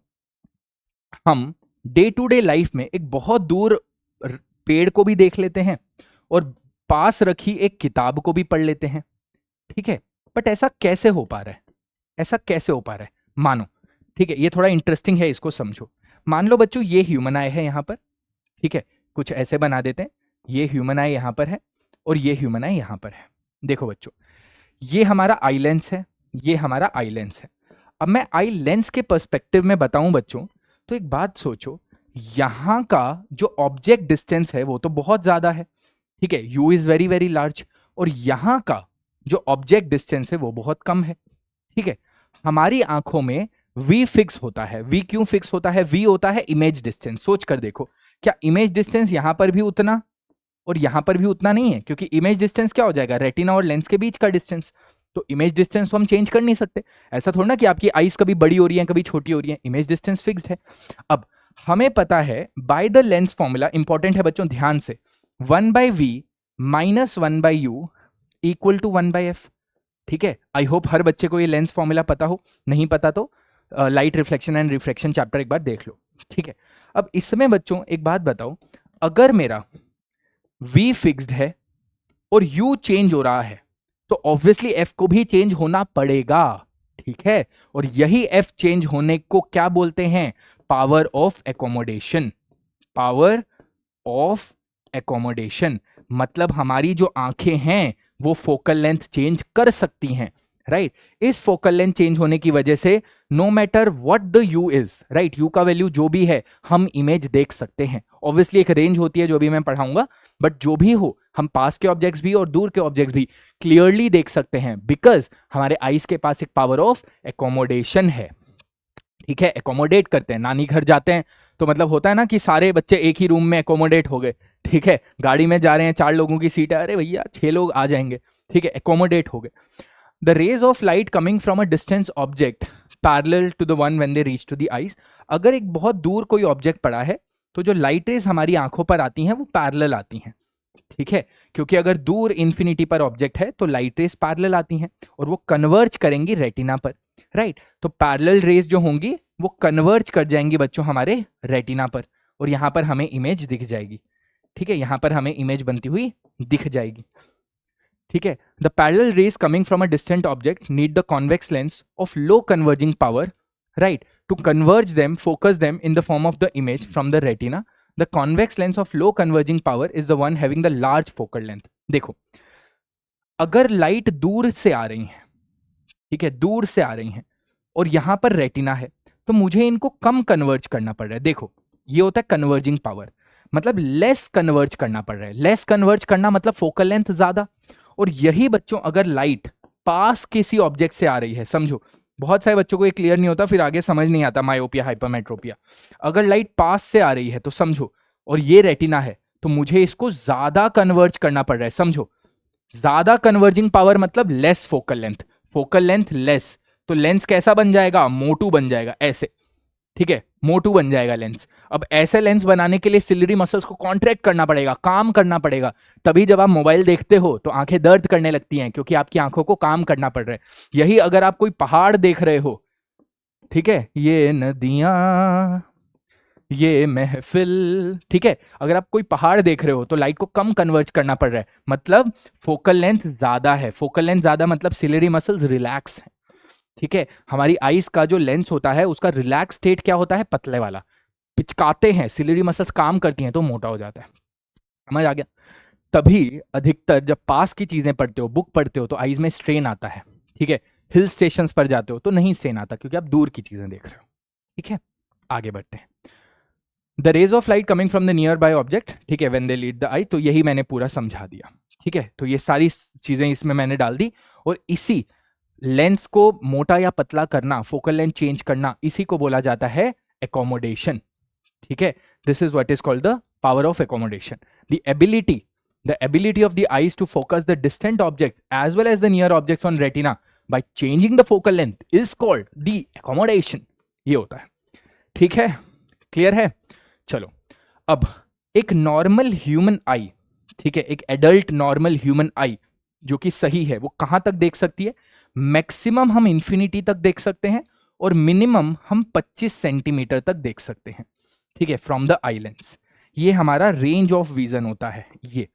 Speaker 1: हम डे टू डे लाइफ में एक बहुत दूर पेड़ को भी देख लेते हैं और पास रखी एक किताब को भी पढ़ लेते हैं, ठीक है। बट ऐसा कैसे हो पा रहा है? ऐसा कैसे हो पा रहा है? मानो, ठीक है, ये थोड़ा इंटरेस्टिंग है, इसको समझो। मान लो बच्चों ये ह्यूमन आई है यहां पर, ठीक है, कुछ ऐसे बना देते हैं, ये ह्यूमन आई यहां पर है और ये ह्यूमन आई यहां पर है। देखो बच्चों, ये हमारा आई लेंस है, ये हमारा आई लेंस है। अब मैं आई लेंस के पर्सपेक्टिव में बताऊं बच्चों, तो एक बात सोचो, यहां का जो ऑब्जेक्ट डिस्टेंस है वो तो बहुत ज्यादा है, ठीक है, you is very very large, और यहां का जो ऑब्जेक्ट डिस्टेंस है वो बहुत कम है, ठीक है। हमारी आंखों में v फिक्स होता है। v क्यों फिक्स होता है? v होता है इमेज डिस्टेंस। सोच कर देखो, क्या इमेज डिस्टेंस यहां पर भी उतना और यहां पर भी उतना नहीं है? क्योंकि इमेज डिस्टेंस क्या हो जाएगा? रेटिना और लेंस के बीच का डिस्टेंस। तो इमेज डिस्टेंस तो हम चेंज कर नहीं सकते, ऐसा थोड़ा ना कि आपकी आईज कभी बड़ी हो रही है कभी छोटी हो रही है, इमेज डिस्टेंस फिक्स्ड है। अब हमें पता है by the lens formula, important है बच्चों, ध्यान से, 1/v minus 1/u equal to 1/f, ठीक है। आई होप हर बच्चे को ये लेंस फॉर्मूला पता हो, नहीं पता तो light reflection and refraction chapter एक बार देख लो, ठीक है। अब इसमें बच्चों एक बात बताओ, अगर मेरा v फिक्स्ड है और u चेंज हो रहा है, तो ऑब्वियसली f को भी चेंज होना पड़ेगा, ठीक है। और यही f चेंज होने को क्या बोलते हैं? Power of accommodation. Power of accommodation मतलब हमारी जो आंखें हैं वो फोकल लेंथ चेंज कर सकती हैं, राइट। इस फोकल लेंथ चेंज होने की वजह से no matter what the u is, right, u का वैल्यू जो भी है हम इमेज देख सकते हैं। ऑब्वियसली एक रेंज होती है जो भी मैं पढ़ाऊंगा, बट जो भी हो हम पास के ऑब्जेक्ट्स भी और दूर के ऑब्जेक्ट्स भी क्लियरली देख सकते हैं, बिकॉज हमारे आईज के पास एक पावर ऑफ एकोमोडेशन है, ठीक है। एकोमोडेट करते हैं, नानी घर जाते हैं तो मतलब होता है ना कि सारे बच्चे एक ही रूम में एकोमोडेट हो गए, ठीक है। गाड़ी में जा रहे हैं, 4 लोगों की सीट है, अरे भैया 6 लोग आ जाएंगे, ठीक है, एकोमोडेट हो गए। The rays of light coming from a distance object parallel to the one when they reach to the eyes. अगर एक बहुत दूर कोई ऑब्जेक्ट पड़ा है तो जो लाइट रेज हमारी आंखों पर आती हैं वो पैरेलल आती हैं, ठीक है, क्योंकि अगर दूर इंफिनिटी पर ऑब्जेक्ट है तो लाइट रेज पैरेलल आती हैं और वो कन्वर्ज करेंगी रेटिना पर, राइट। तो पैरेलल रेज जो होंगी वो कन्वर्ज कर जाएंगी बच्चों हमारे रेटिना पर, और यहां पर हमें इमेज दिख जाएगी, ठीक है, यहां पर हमें इमेज बनती हुई दिख जाएगी। ठीक है, the parallel rays coming from a distant object need the convex lens of low converging power, right, to converge them, focus them in the form of the image from the retina. The convex lens of low converging power is the one having the large focal length. देखो, अगर light दूर से आ रही है, ठीक है, दूर से आ रही है और यहां पर रेटिना है, तो मुझे इनको कम कन्वर्ज करना पड़ रहा है. देखो, ये होता है कन्वर्जिंग पावर, मतलब लेस कन्वर्ज करना पड़ रहा है. लेस कन्वर्ज करना मतलब फोकल लेंथ ज्यादा. और यही बच्चों, अगर लाइट पास किसी ऑब्जेक्ट से आ रही है, समझो बहुत सारे बच्चों को ये क्लियर नहीं होता, फिर आगे समझ नहीं आता मायोपिया हाइपरमेट्रोपिया. अगर लाइट पास से आ रही है तो समझो, और ये रेटिना है, तो मुझे इसको ज्यादा कन्वर्ज करना पड़ रहा है. समझो, ज्यादा कन्वर्जिंग पावर मतलब less focal length, focal length less, तो लेंस कैसा बन जाएगा, मोटू बन जाएगा ऐसे. ठीक है, मोटू बन जाएगा लेंस. अब ऐसे लेंस बनाने के लिए सिलरी मसल्स को कॉन्ट्रैक्ट करना पड़ेगा, काम करना पड़ेगा. तभी जब आप मोबाइल देखते हो तो आंखें दर्द करने लगती हैं, क्योंकि आपकी आंखों को काम करना पड़ रहा है. यही अगर आप कोई पहाड़ देख रहे हो, ठीक है, ये नदियां, ये महफिल, ठीक है, अगर आप कोई पहाड़ देख रहे हो तो लाइट को कम कन्वर्ज करना पड़ रहा है, मतलब फोकल लेंथ ज्यादा है. फोकल लेंथ ज्यादा मतलब सिलरी मसल्स रिलैक्स है. ठीक है, हमारी आईज का जो लेंस होता है उसका रिलैक्स स्टेट क्या होता है, पतले वाला. पिचकाते हैं, सिलरी मसल्स काम करती हैं तो मोटा हो जाता है. समझ आ गया. तभी अधिकतर जब पास की चीजें पढ़ते हो, बुक पढ़ते हो, तो आईज में स्ट्रेन आता है. ठीक है, हिल स्टेशंस पर जाते हो तो नहीं स्ट्रेन आता, क्योंकि आप दूर की चीजें देख रहे हो. ठीक है, आगे बढ़ते हैं. The rays of light coming from the nearby object, ठीक है, when they lead the eye, तो यही मैंने पूरा समझा दिया. ठीक है, तो ये सारी चीजें इसमें मैंने डाल दी. और इसी लेंस को मोटा या पतला करना, फोकल लेंथ चेंज करना, इसी को बोला जाता है एकोमोडेशन. ठीक है, this is what is called the power of accommodation. The ability of the eyes to focus the distant objects as well as the near objects on retina by changing the focal length is called the accommodation. ये होता है. ठीक है, clear है. चलो, अब एक normal human आई, ठीक है, एक एडल्ट नॉर्मल ह्यूमन आई जो कि सही है, वो कहां तक देख सकती है? मैक्सिमम हम इंफिनिटी तक देख सकते हैं और मिनिमम हम 25 सेंटीमीटर तक देख सकते हैं. ठीक है, फ्रॉम द आई लेंस. ये हमारा रेंज ऑफ विजन होता है, ये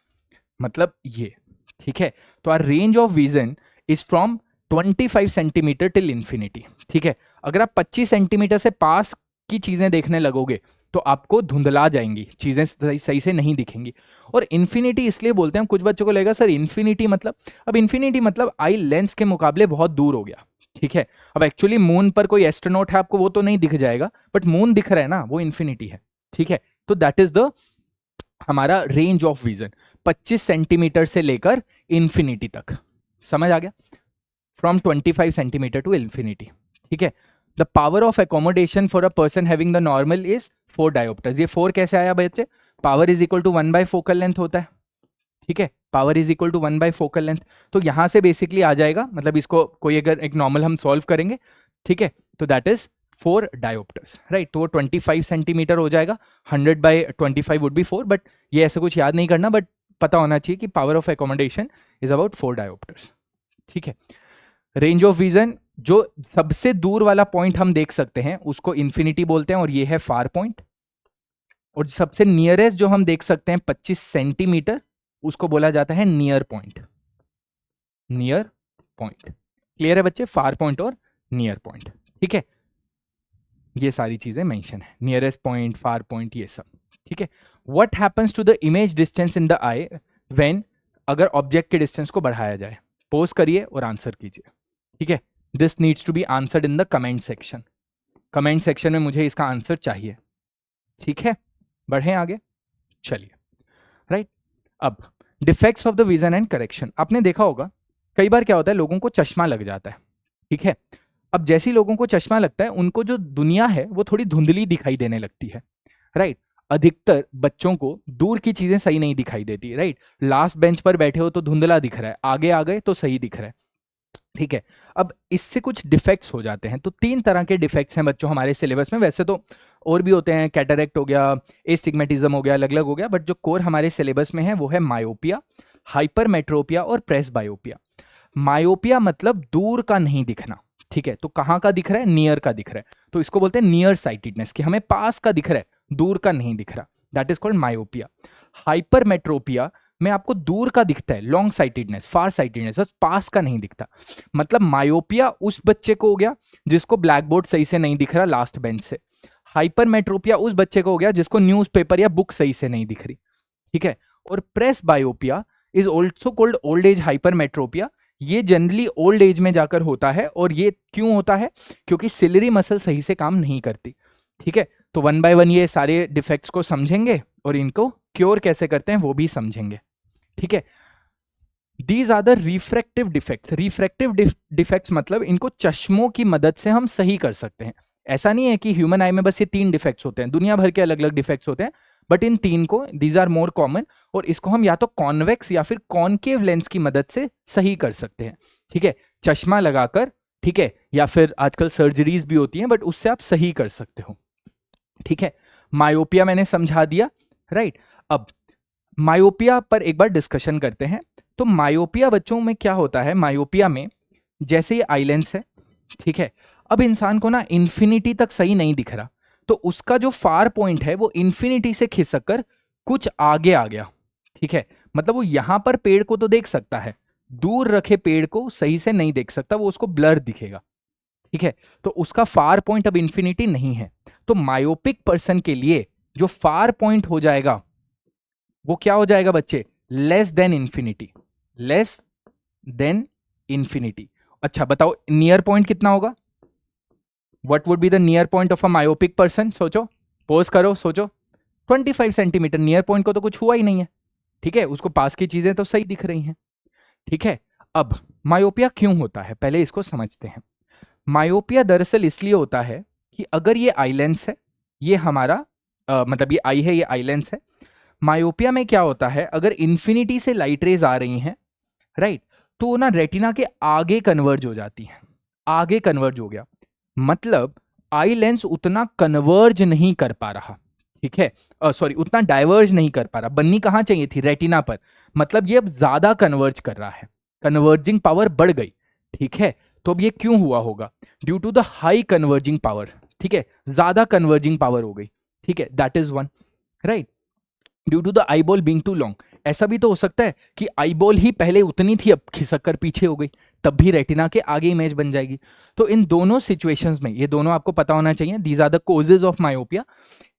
Speaker 1: मतलब ये. ठीक है, तो our range of vision is from 25 centimetre till infinity. ठीक है, अगर आप 25 सेंटीमीटर से पास की चीजें देखने लगोगे तो आपको धुंधला जाएंगी, चीजें सही से नहीं दिखेंगी. और इन्फिनिटी इसलिए बोलते हैं, कुछ बच्चों को लगेगा सर इन्फिनिटी मतलब, अब इन्फिनिटी मतलब आई लेंस के मुकाबले बहुत दूर हो गया. ठीक है, अब एक्चुअली मून पर कोई एस्ट्रोनॉट है, आपको वो तो नहीं दिख जाएगा, बट मून दिख रहा है ना, वो इन्फिनिटी है. ठीक है, तो दैट इज द हमारा रेंज ऑफ विजन, 25 सेंटीमीटर से लेकर इन्फिनिटी तक. समझ आ गया, फ्रॉम 25 सेंटीमीटर टू इन्फिनिटी. ठीक है, the power of accommodation for a person having the normal is 4 dioptres. ये 4 कैसे आया बच्चे? Power is equal to 1 by focal length होता है. ठीक है, power is equal to 1 by focal length. तो यहां से बेसिकली आ जाएगा, मतलब इसको कोई अगर एक नॉर्मल हम सॉल्व करेंगे, ठीक है, तो दैट इज 4 डायोप्टर्स, राइट. तो वो 25 सेंटीमीटर हो जाएगा. 100 बाय 25 वुड बी 4, बट ये ऐसे कुछ याद नहीं करना, बट पता होना चाहिए कि power of accommodation is about 4 dioptres. ठीक है, रेंज ऑफ विजन, जो सबसे दूर वाला पॉइंट हम देख सकते हैं उसको इन्फिनिटी बोलते हैं, और ये है फार पॉइंट. और सबसे नियरेस्ट जो हम देख सकते हैं 25 सेंटीमीटर, उसको बोला जाता है near point. Near point, clear है बच्चे? फार पॉइंट और नियर पॉइंट. ठीक है, ये सारी चीजें मेंशन है, नियरेस्ट पॉइंट, फार पॉइंट, ये सब. ठीक है, what happens to the image distance in the eye when, अगर ऑब्जेक्ट के डिस्टेंस को बढ़ाया जाए? पोज करिए और आंसर कीजिए. ठीक है, this needs to be answered in the comment section. Comment section में मुझे इसका आंसर चाहिए. ठीक है, बढ़ें आगे, चलिए. राइट, अब defects of the vision and correction. आपने देखा होगा कई बार क्या होता है, लोगों को चश्मा लग जाता है. ठीक है, अब जैसे ही लोगों को चश्मा लगता है, उनको जो दुनिया है वो थोड़ी धुंधली दिखाई देने लगती है. राइट, अधिकतर बच्चों को दूर की चीजें सही नहीं दिखाई देती. राइट, लास्ट बेंच पर बैठे हो तो धुंधला दिख रहा है, आगे आ गए तो सही दिख रहा है. ठीक है, अब इससे कुछ डिफेक्ट्स हो जाते हैं. तो 3 तरह के डिफेक्ट्स हैं बच्चों हमारे सिलेबस में. वैसे तो और भी होते हैं, कैटरेक्ट हो गया, एस्टिग्मेटिज्म हो गया, अलग अलग हो गया, बट जो कोर हमारे सिलेबस में है वो है मायोपिया, हाइपरमेट्रोपिया और प्रेसबायोपिया. मायोपिया मतलब दूर का नहीं दिखना. ठीक है, तो कहाँ का दिख रहा है? नियर का दिख रहा है, तो इसको बोलते हैं नियर साइटेडनेस, कि हमें पास का दिख रहा है, दूर का नहीं दिख रहा. That is called myopia. Hypermetropia में आपको दूर का दिखता है, लॉन्ग साइटेडनेस, फार साइटेडनेस, पास का नहीं दिखता। मतलब मायोपिया उस बच्चे को हो गया जिसको ब्लैक बोर्ड सही से नहीं दिख रहा लास्ट बेंच से। हाइपरमेट्रोपिया उस बच्चे को हो गया जिसको न्यूज़पेपर या बुक सही से नहीं दिख रही, ठीक है। और presbyopia is also called old age hypermetropia. ये जनरली ओल्ड एज में जाकर होता है। और ये क्यों होता है? क्योंकि सिलरी मसल सही से काम नहीं करती, ठीक है। तो वन बाय वन ये सारे डिफेक्ट्स को समझेंगे और इनको क्योर कैसे करते हैं वो भी समझेंगे, ठीक है। These are the refractive defects. Refractive defects मतलब इनको चश्मों की मदद से हम सही कर सकते हैं। ऐसा नहीं है कि ह्यूमन आई में बस ये 3 डिफेक्ट्स होते हैं, दुनिया भर के अलग अलग डिफेक्ट्स होते हैं, बट इन 3 को, दीज आर मोर कॉमन, और इसको हम या तो कॉन्वेक्स या फिर कॉनकेव लेंस की मदद से सही कर सकते हैं, ठीक है, चश्मा लगाकर, ठीक है, या फिर आजकल सर्जरीज भी होती हैं, बट उससे आप सही कर सकते हो, ठीक है। मायोपिया मैंने समझा दिया, राइट। अब मायोपिया पर एक बार डिस्कशन करते हैं। तो मायोपिया बच्चों में क्या होता है? मायोपिया में जैसे ये आई लेंस है, ठीक है, अब इंसान को ना इंफिनिटी तक सही नहीं दिख रहा, तो उसका जो फार पॉइंट है वो इंफिनिटी से खिसक कर कुछ आगे आ गया, ठीक है। मतलब वो यहां पर पेड़ को तो देख सकता है, दूर रखे पेड़ को सही से नहीं देख सकता, वो उसको ब्लर दिखेगा, ठीक है। तो उसका फार पॉइंट अब इंफिनिटी नहीं है। तो मायोपिक पर्सन के लिए जो फार पॉइंट हो जाएगा वो क्या हो जाएगा बच्चे? Less than infinity, less than infinity. अच्छा बताओ नियर पॉइंट कितना होगा? What would be the near point of a myopic person? सोचो, पोज करो, सोचो। 25 सेंटीमीटर। नियर पॉइंट को तो कुछ हुआ ही नहीं है, ठीक है, उसको पास की चीजें तो सही दिख रही हैं, ठीक है। अब मायोपिया क्यों होता है पहले इसको समझते हैं। मायोपिया दरअसल इसलिए होता है कि अगर ये आई लेंस है, ये हमारा मतलब ये आई है, ये आई लेंस है। मायोपिया में क्या होता है, अगर इंफिनिटी से लाइट रेज आ रही हैं, राइट, तो ना रेटिना के आगे कन्वर्ज हो जाती हैं, आगे कन्वर्ज हो गया, मतलब आई लेंस उतना कन्वर्ज नहीं कर पा रहा, ठीक है, सॉरी उतना डाइवर्ज नहीं कर पा रहा। बननी कहां चाहिए थी? रेटिना पर, मतलब ये अब ज्यादा कन्वर्ज कर रहा है, कन्वर्जिंग पावर बढ़ गई, ठीक है। तो अब ये क्यों हुआ होगा? Due to the high converging power, ठीक है, ज्यादा कन्वर्जिंग पावर हो गई, ठीक है, that is one, right. Due to the eyeball being too long, ऐसा भी तो हो सकता है कि आईबॉल ही पहले उतनी थी, अब खिसक कर पीछे हो गई, तब भी रेटिना के आगे इमेज बन जाएगी। तो इन दोनों सिचुएशंस में, ये दोनों आपको पता होना चाहिए, these are the causes of myopia.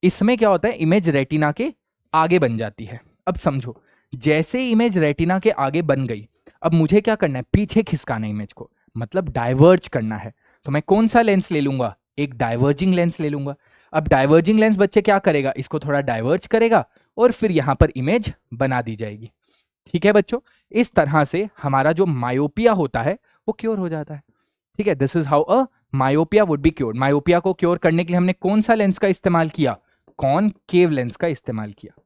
Speaker 1: इसमें क्या होता है, इमेज रेटिना के आगे बन जाती है। अब समझो, जैसे इमेज रेटिना के आगे बन गई, अब मुझे क्या करना है? पीछे खिसकाना इमेज को, मतलब डाइवर्ज करना है। तो मैं कौन सा लेंस ले लूंगा? एक डाइवर्जिंग लेंस ले लूंगा। अब डाइवर्जिंग लेंस बच्चे क्या करेगा? इसको थोड़ा डाइवर्ज करेगा और फिर यहां पर इमेज बना दी जाएगी, ठीक है बच्चों। इस तरह से हमारा जो मायोपिया होता है वो क्योर हो जाता है, ठीक है। This is how a myopia would be cured. Myopia को क्योर करने के लिए हमने कौन सा लेंस का इस्तेमाल किया? कॉनकेव लेंस का इस्तेमाल किया,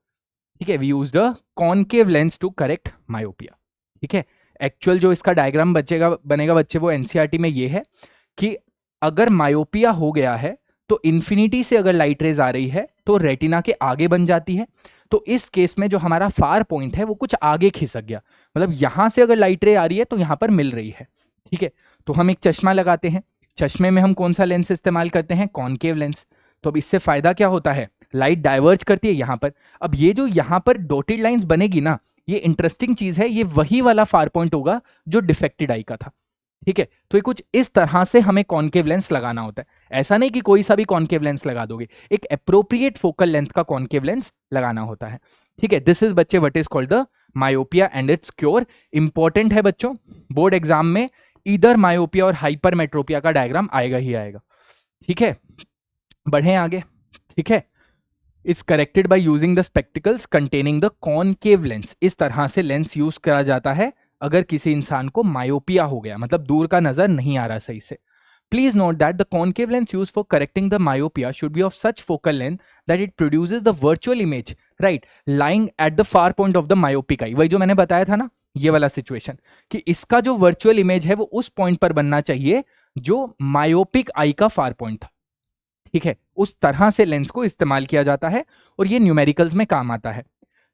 Speaker 1: ठीक है। We used a concave lens to correct myopia, ठीक है। एक्चुअल जो इसका डायग्राम बनेगा बच्चे, वो एनसीईआरटी में ये है कि अगर मायोपिया हो गया है तो इंफिनिटी से अगर लाइट रेज आ रही है तो रेटिना के आगे बन जाती है। तो इस केस में जो हमारा फार पॉइंट है वो कुछ आगे खिसक गया, मतलब यहां से अगर लाइट रे आ रही है तो यहां पर मिल रही है, ठीक है। तो हम एक चश्मा लगाते हैं, चश्मे में हम कौन सा लेंस इस्तेमाल करते हैं? Concave lens. तो अब इससे फायदा क्या होता है? लाइट डाइवर्ज करती है यहां पर। अब ये जो यहां पर डॉटेड लाइंस बनेगी ना, ये इंटरेस्टिंग चीज है, ये वही वाला फार पॉइंट होगा जो डिफेक्टेड आई का था, ठीक है। तो ये कुछ इस तरह से हमें कॉनकेव लेंस लगाना होता है। ऐसा नहीं कि कोई सा भी कॉनकेव लेंस लगा दोगे, एक अप्रोप्रिएट फोकल लेंथ का कॉनकेव लेंस लगाना होता है, ठीक है। दिस इज बच्चे what is called the myopia and it's cure. Important है बच्चों, बोर्ड एग्जाम में इधर मायोपिया और हाइपरमेट्रोपिया का डायग्राम आएगा ही आएगा, ठीक है। बढ़े आगे, ठीक है। Is corrected by using the spectacles containing the concave lens. इस तरह से लेंस यूज करा जाता है अगर किसी इंसान को मायोपिया हो गया, मतलब दूर का नजर नहीं आ रहा सही से। Please note that the concave lens used for correcting the myopia should be of such focal length that it produces the virtual image, right, lying at the far point of the myopic eye. वही जो मैंने बताया था ना, ये वाला situation, कि इसका जो वर्चुअल इमेज है वो उस पॉइंट पर बनना चाहिए जो मायोपिक आई का फार पॉइंट था, ठीक है। उस तरह से लेंस को इस्तेमाल किया जाता है और ये न्यूमेरिकल्स में काम आता है।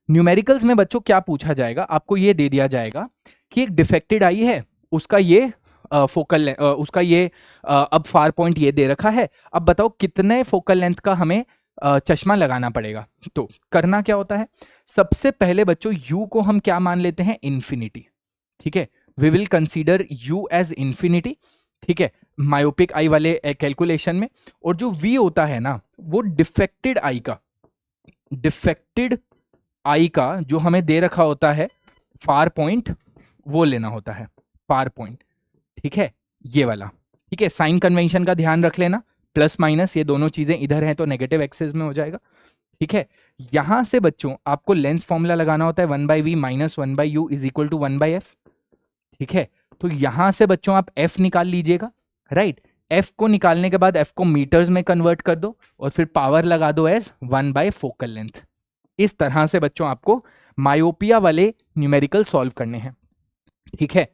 Speaker 1: न्यूमेरिकल्स में बच्चों क्या पूछा जाएगा? आपको ये दे दिया जाएगा कि एक डिफेक्टेड आई है, उसका ये फोकल उसका ये अब फार पॉइंट ये दे रखा है। अब बताओ कितने फोकल लेंथ का हमें चश्मा लगाना पड़ेगा। तो करना क्या होता है, सबसे पहले बच्चों u को हम क्या मान लेते हैं, इन्फिनिटी। ठीक है, we will consider u as infinity. ठीक है, मायोपिक आई वाले कैलकुलेशन में। और जो v होता है ना, वो डिफेक्टेड आई का जो हमें दे रखा होता है फार पॉइंट, वो लेना होता है फार पॉइंट। ठीक है, ये वाला। ठीक है, साइन कन्वेंशन का ध्यान रख लेना, प्लस माइनस ये दोनों चीजें इधर हैं तो नेगेटिव एक्सेस में हो जाएगा। ठीक है, यहां से बच्चों आपको लेंस फॉर्मूला लगाना होता है 1/v minus 1/u is equal to 1/f। ठीक है, तो यहां से बच्चों आप f निकाल लीजिएगा। राइट, f को निकालने के बाद f को मीटर्स में कन्वर्ट कर दो और फिर पावर लगा दो एज 1/फोकल लेंथ। इस तरह से बच्चों आपको मायोपिया वाले न्यूमेरिकल सॉल्व करने हैं। ठीक है,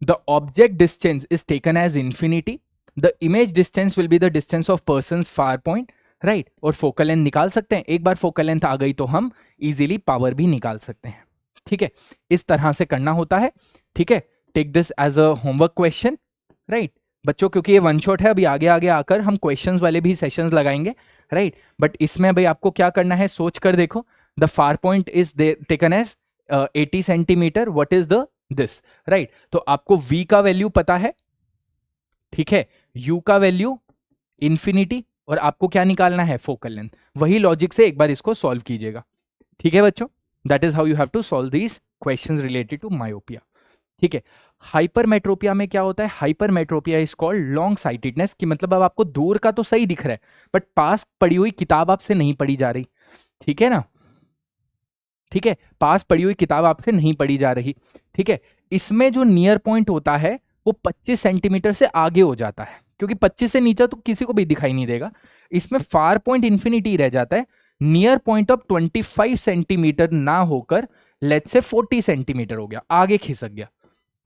Speaker 1: the object distance is taken as infinity, the image distance will be the distance of person's far point, right? और फोकल लेंथ निकाल सकते हैं। एक बार फोकल लेंथ आ गई तो हम इजीली पावर भी निकाल सकते हैं। ठीक है, इस तरह से करना होता है। ठीक है, take this as a homework question. Right बच्चों, क्योंकि ये वन शॉट है, अभी आगे आगे आकर हम क्वेश्चंस वाले भी सेशंस लगाएंगे। राइट, बट इसमें भाई आपको क्या करना है, सोच कर देखो। The far point is taken as 80 centimetre, what is the this. Right, तो आपको v का वैल्यू पता है। ठीक है, u का वैल्यू इंफिनिटी, और आपको क्या निकालना है, फोकल लेंथ। वही लॉजिक से एक बार इसको सॉल्व कीजिएगा। ठीक है बच्चों, that is how you have to solve these questions related to myopia. ठीक है, हाइपरमेट्रोपिया में क्या होता है, hypermetropia is called long sightedness, की मतलब अब आपको दूर का तो सही दिख रहा है बट पास पड़ी हुई किताब आपसे नहीं पढ़ी जा रही। ठीक है ना, ठीक है, पास पड़ी हुई किताब आपसे नहीं पढ़ी जा रही। ठीक है, इसमें जो नियर पॉइंट होता है वो 25 सेंटीमीटर से आगे हो जाता है, क्योंकि 25 से नीचे तो किसी को भी दिखाई नहीं देगा। इसमें फार पॉइंट इंफिनिटी रह जाता है। नियर पॉइंट ऑफ 25 सेंटीमीटर ना होकर लेट्स से 40 सेंटीमीटर हो गया, आगे खिसक गया।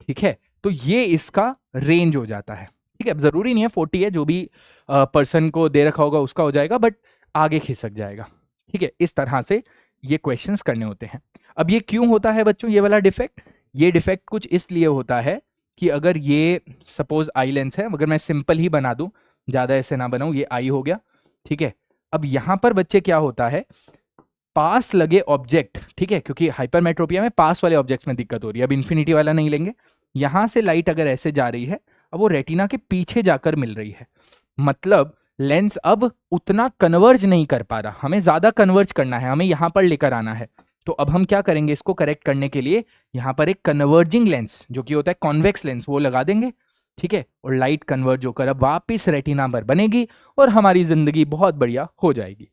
Speaker 1: ठीक है, तो ये इसका रेंज हो जाता है। ठीक है, अब जरूरी नहीं है 40 है, जो भी पर्सन को दे रखा होगा उसका हो जाएगा, बट आगे खिसक जाएगा। ठीक है, इस तरह से ये क्वेश्चंस करने होते हैं। अब ये क्यों होता है बच्चों, ये वाला डिफेक्ट? ये डिफेक्ट कुछ इसलिए होता है कि अगर ये सपोज आई लेंस है, अगर मैं सिंपल ही बना दूं, ज्यादा ऐसे ना बनाऊं, ये आई हो गया। ठीक है, अब यहां पर बच्चे क्या होता है, पास लगे ऑब्जेक्ट। ठीक है, क्योंकि हाइपरमेट्रोपिया में पास वाले ऑब्जेक्ट्स में दिक्कत हो रही है। अब इन्फिनिटी वाला नहीं लेंगे। यहां से लाइट अगर ऐसे जा रही है, अब वो रेटिना के पीछे जाकर मिल रही है, मतलब लेंस अब उतना कन्वर्ज नहीं कर पा रहा। हमें ज्यादा कन्वर्ज करना है, हमें यहां पर लेकर आना है। तो अब हम क्या करेंगे, इसको करेक्ट करने के लिए यहां पर एक कन्वर्जिंग लेंस, जो कि होता है कॉन्वेक्स लेंस, वो लगा देंगे। ठीक है, और लाइट कन्वर्ज होकर अब वापिस रेटिना पर बनेगी और हमारी जिंदगी बहुत बढ़िया हो जाएगी।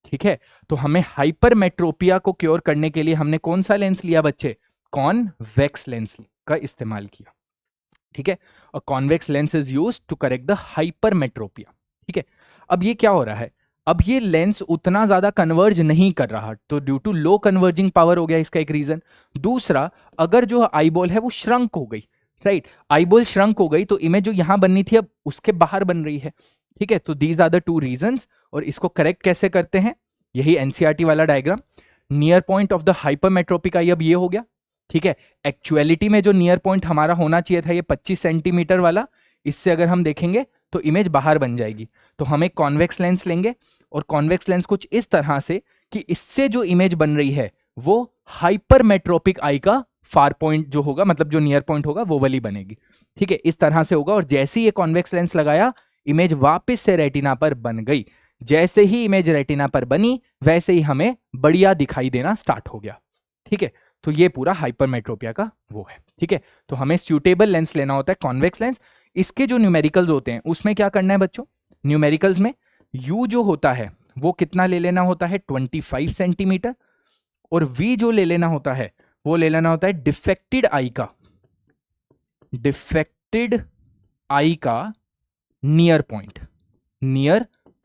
Speaker 1: ठीक है, तो हमें हाइपरमेट्रोपिया को क्योर करने के लिए हमने कौन सा लेंस लिया बच्चे, कॉन्वेक्स लेंस का इस्तेमाल किया। ठीक है, और convex lens is used to correct the hypermetropia. ठीक है, अब ये क्या हो रहा है, अब ये लेंस उतना ज्यादा कन्वर्ज नहीं कर रहा, तो due to low converging power हो गया इसका एक रीजन। दूसरा, अगर जो आईबॉल है वो श्रंक हो गई। राइट, आईबॉल श्रंक हो गई तो इमेज जो यहां बननी थी अब उसके बाहर बन रही है। ठीक है, तो these are the two reasons. और इसको करेक्ट कैसे करते हैं, यही एनसीईआरटी वाला diagram. Near point of the hypermetropic eye अब ये हो गया। ठीक है, एक्चुअलिटी में जो नियर पॉइंट हमारा होना चाहिए था ये 25 सेंटीमीटर वाला, इससे अगर हम देखेंगे तो इमेज बाहर बन जाएगी। तो हम एक कॉन्वेक्स लेंस लेंगे, और कॉन्वेक्स लेंस कुछ इस तरह से कि इससे जो इमेज बन रही है वो हाइपरमेट्रोपिक आई का फार पॉइंट जो होगा, मतलब जो नियर पॉइंट होगा वो वाली बनेगी। ठीक है, इस तरह से होगा। और जैसे ही ये कॉन्वेक्स लेंस लगाया, इमेज वापस से रेटिना पर बन गई। जैसे ही इमेज रेटिना पर बनी, वैसे ही हमें बढ़िया दिखाई देना स्टार्ट हो गया। ठीक है, तो ये पूरा हाइपरमेट्रोपिया का वो है। ठीक है, तो हमें सूटेबल लेंस लेना होता है, कॉन्वेक्स लेंस। इसके जो न्यूमेरिकल्स होते हैं उसमें क्या करना है बच्चों, न्यूमेरिकल्स में u जो होता है वो कितना ले लेना होता है, 25 सेंटीमीटर। और v जो ले लेना होता है वो ले लेना होता है डिफेक्टेड आई का near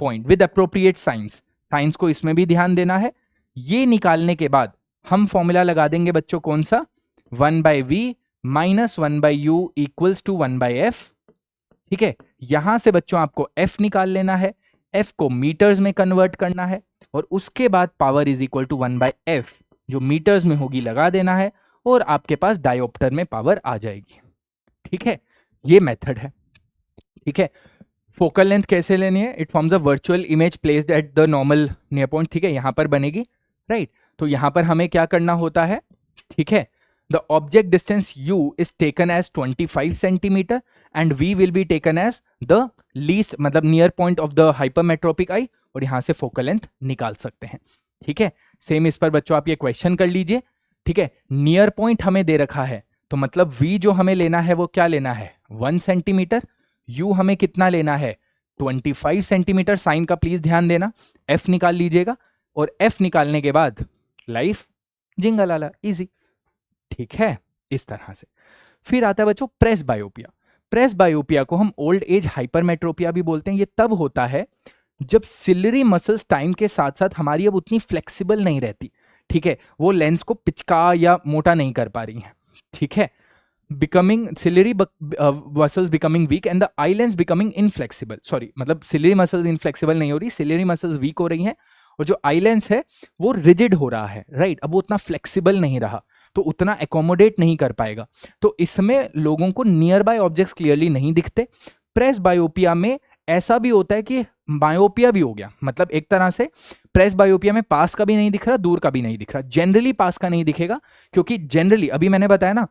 Speaker 1: point with appropriate science को इसमें भी ध्यान देना है। ये निकालने के बाद हम फॉर्मूला लगा देंगे बच्चों, कौन सा, 1/v minus 1/u equals to 1/f। ठीक है, यहां से बच्चों आपको f निकाल लेना है, f को मीटर्स में कन्वर्ट करना है, और उसके बाद power is equal to 1/f जो मीटर्स में होगी लगा देना है, और आपके पास डायोप्टर में पावर आ जाएगी। ठीक है, ये मेथड है। ठीक है, फोकल लेंथ कैसे लेनी है, it forms a virtual image placed at the normal near point, ठीक है, यहां पर बनेगी, राइट। तो यहां पर हमें क्या करना होता है, ठीक है, the object distance u is taken as 25 centimetre and v will be taken as the least, मतलब near point of the hypermetropic eye, और यहां से फोकल लेंथ निकाल सकते हैं, ठीक है। सेम इस पर बच्चों आप ये क्वेश्चन कर लीजिए, ठीक है, नियर पॉइंट हमें दे रखा है, तो मतलब v जो हमें लेना है वो क्या लेना है 1 सेंटीमीटर, u हमें कितना लेना है 25 सेंटीमीटर, साइन का प्लीज ध्यान देना, f निकाल लीजिएगा, और f निकालने के बाद लाइफ जिंगल आला, इजी, ठीक है, इस तरह से। फिर आता है बच्चों प्रेस बायोपिया। प्रेस बायोपिया को हम ओल्ड एज हाइपरमेट्रोपिया भी बोलते हैं। ये तब होता है जब सिलरी मसल्स टाइम के साथ साथ हमारी अब उतनी फ्लेक्सिबल नहीं रहती, ठीक है, वो लेंस को पिचका या मोटा नहीं कर पा रही हैं, ठीक है, becoming ciliary muscles becoming weak and the eye lens becoming inflexible, sorry, मतलब सिलरी मसल्स इनफ्लेक्सिबल नहीं हो रही, सिलरी मसल्स वीक हो रही हैं, और जो आई लेंस है वो रिजिड हो रहा है, राइट, अब वो उतना फ्लेक्सिबल नहीं रहा, तो उतना एकोमोडेट नहीं कर पाएगा, तो इसमें लोगों को नियर बाय ऑब्जेक्ट्स क्लियरली नहीं दिखते। प्रेस बायोपिया में ऐसा भी होता है कि बायोपिया भी हो गया, मतलब एक तरह से प्रेस बायोपिया में पास का भी नहीं दिख रहा, दूर का भी नहीं दिख रहा, जनरली पास का नहीं दिखेगा, क्योंकि जनरली अभी मैंने बताया ना,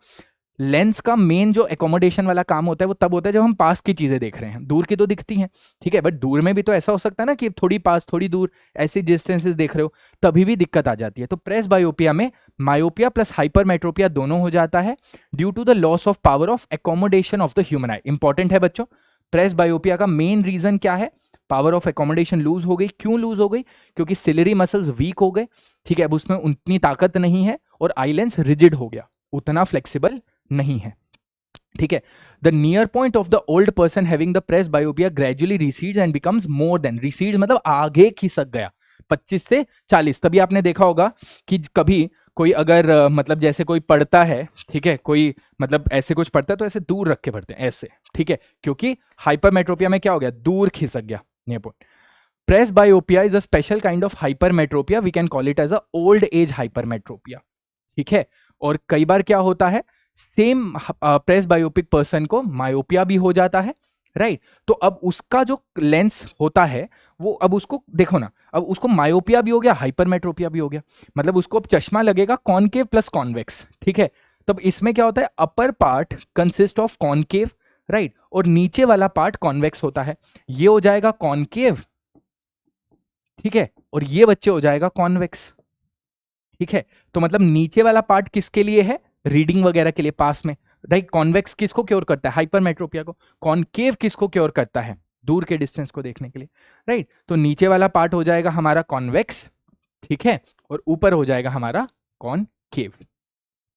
Speaker 1: लेंस का मेन जो एकोमोडेशन वाला काम होता है वो तब होता है जब हम पास की चीजें देख रहे हैं, दूर की तो दिखती हैं, ठीक है, बट दूर में भी तो ऐसा हो सकता है ना कि थोड़ी पास थोड़ी दूर ऐसी डिस्टेंसेस देख रहे हो, तभी भी दिक्कत आ जाती है। तो प्रेस बायोपिया में मायोपिया प्लस हाइपरमेट्रोपिया दोनों हो जाता है due to the loss of power of accommodation of the human eye. Important है बच्चों, प्रेस बायोपिया का मेन रीजन क्या है, पावर ऑफ एकोमोडेशन लूज हो गई। क्यों लूज हो गई, क्योंकि सिलरी मसल्स वीक हो गए, ठीक है, अब उसमें उतनी ताकत नहीं है, और आई लेंस रिजिड हो गया, उतना फ्लेक्सिबल नहीं है, ठीक है। The near point of the old person having the presbyopia gradually recedes and becomes more than, recedes मतलब आगे खिसक गया 25 से 40। तभी आपने देखा होगा कि कभी कोई अगर मतलब जैसे कोई पढ़ता है, ठीक है, कोई मतलब ऐसे कुछ पढ़ता है तो ऐसे दूर रख के पढ़ते हैं ऐसे, ठीक है, क्योंकि हाइपरमेट्रोपिया में क्या हो गया, दूर खिसक गया near point. Presbyopia is a special kind of hypermetropia, we can call it as a old age hypermetropia, ठीक है। और कई बार क्या होता है, सेम प्रेस बायोपिक पर्सन को मायोपिया भी हो जाता है, राइट, तो अब उसका जो लेंस होता है वो, अब उसको देखो ना, अब उसको मायोपिया भी हो गया, हाइपरमेट्रोपिया भी हो गया, मतलब उसको अब चश्मा लगेगा कॉनकेव प्लस कॉन्वेक्स, ठीक है। तब इसमें क्या होता है, upper part consist of concave, right, और नीचे वाला पार्ट कॉन्वेक्स होता है, ये हो जाएगा कॉनकेव, ठीक है, और ये बच्चे हो जाएगा कॉन्वेक्स, ठीक है। तो मतलब नीचे वाला पार्ट किसके लिए है, रीडिंग वगैरह के लिए पास में, राइट, कॉन्वेक्स किसको क्योर करता है, हाइपरमेट्रोपिया को, कॉनकेव किसको क्योर करता है, दूर के डिस्टेंस को देखने के लिए, राइट। तो नीचे वाला पार्ट हो जाएगा हमारा कॉन्वेक्स, ठीक है, और ऊपर हो जाएगा हमारा कॉनकेव,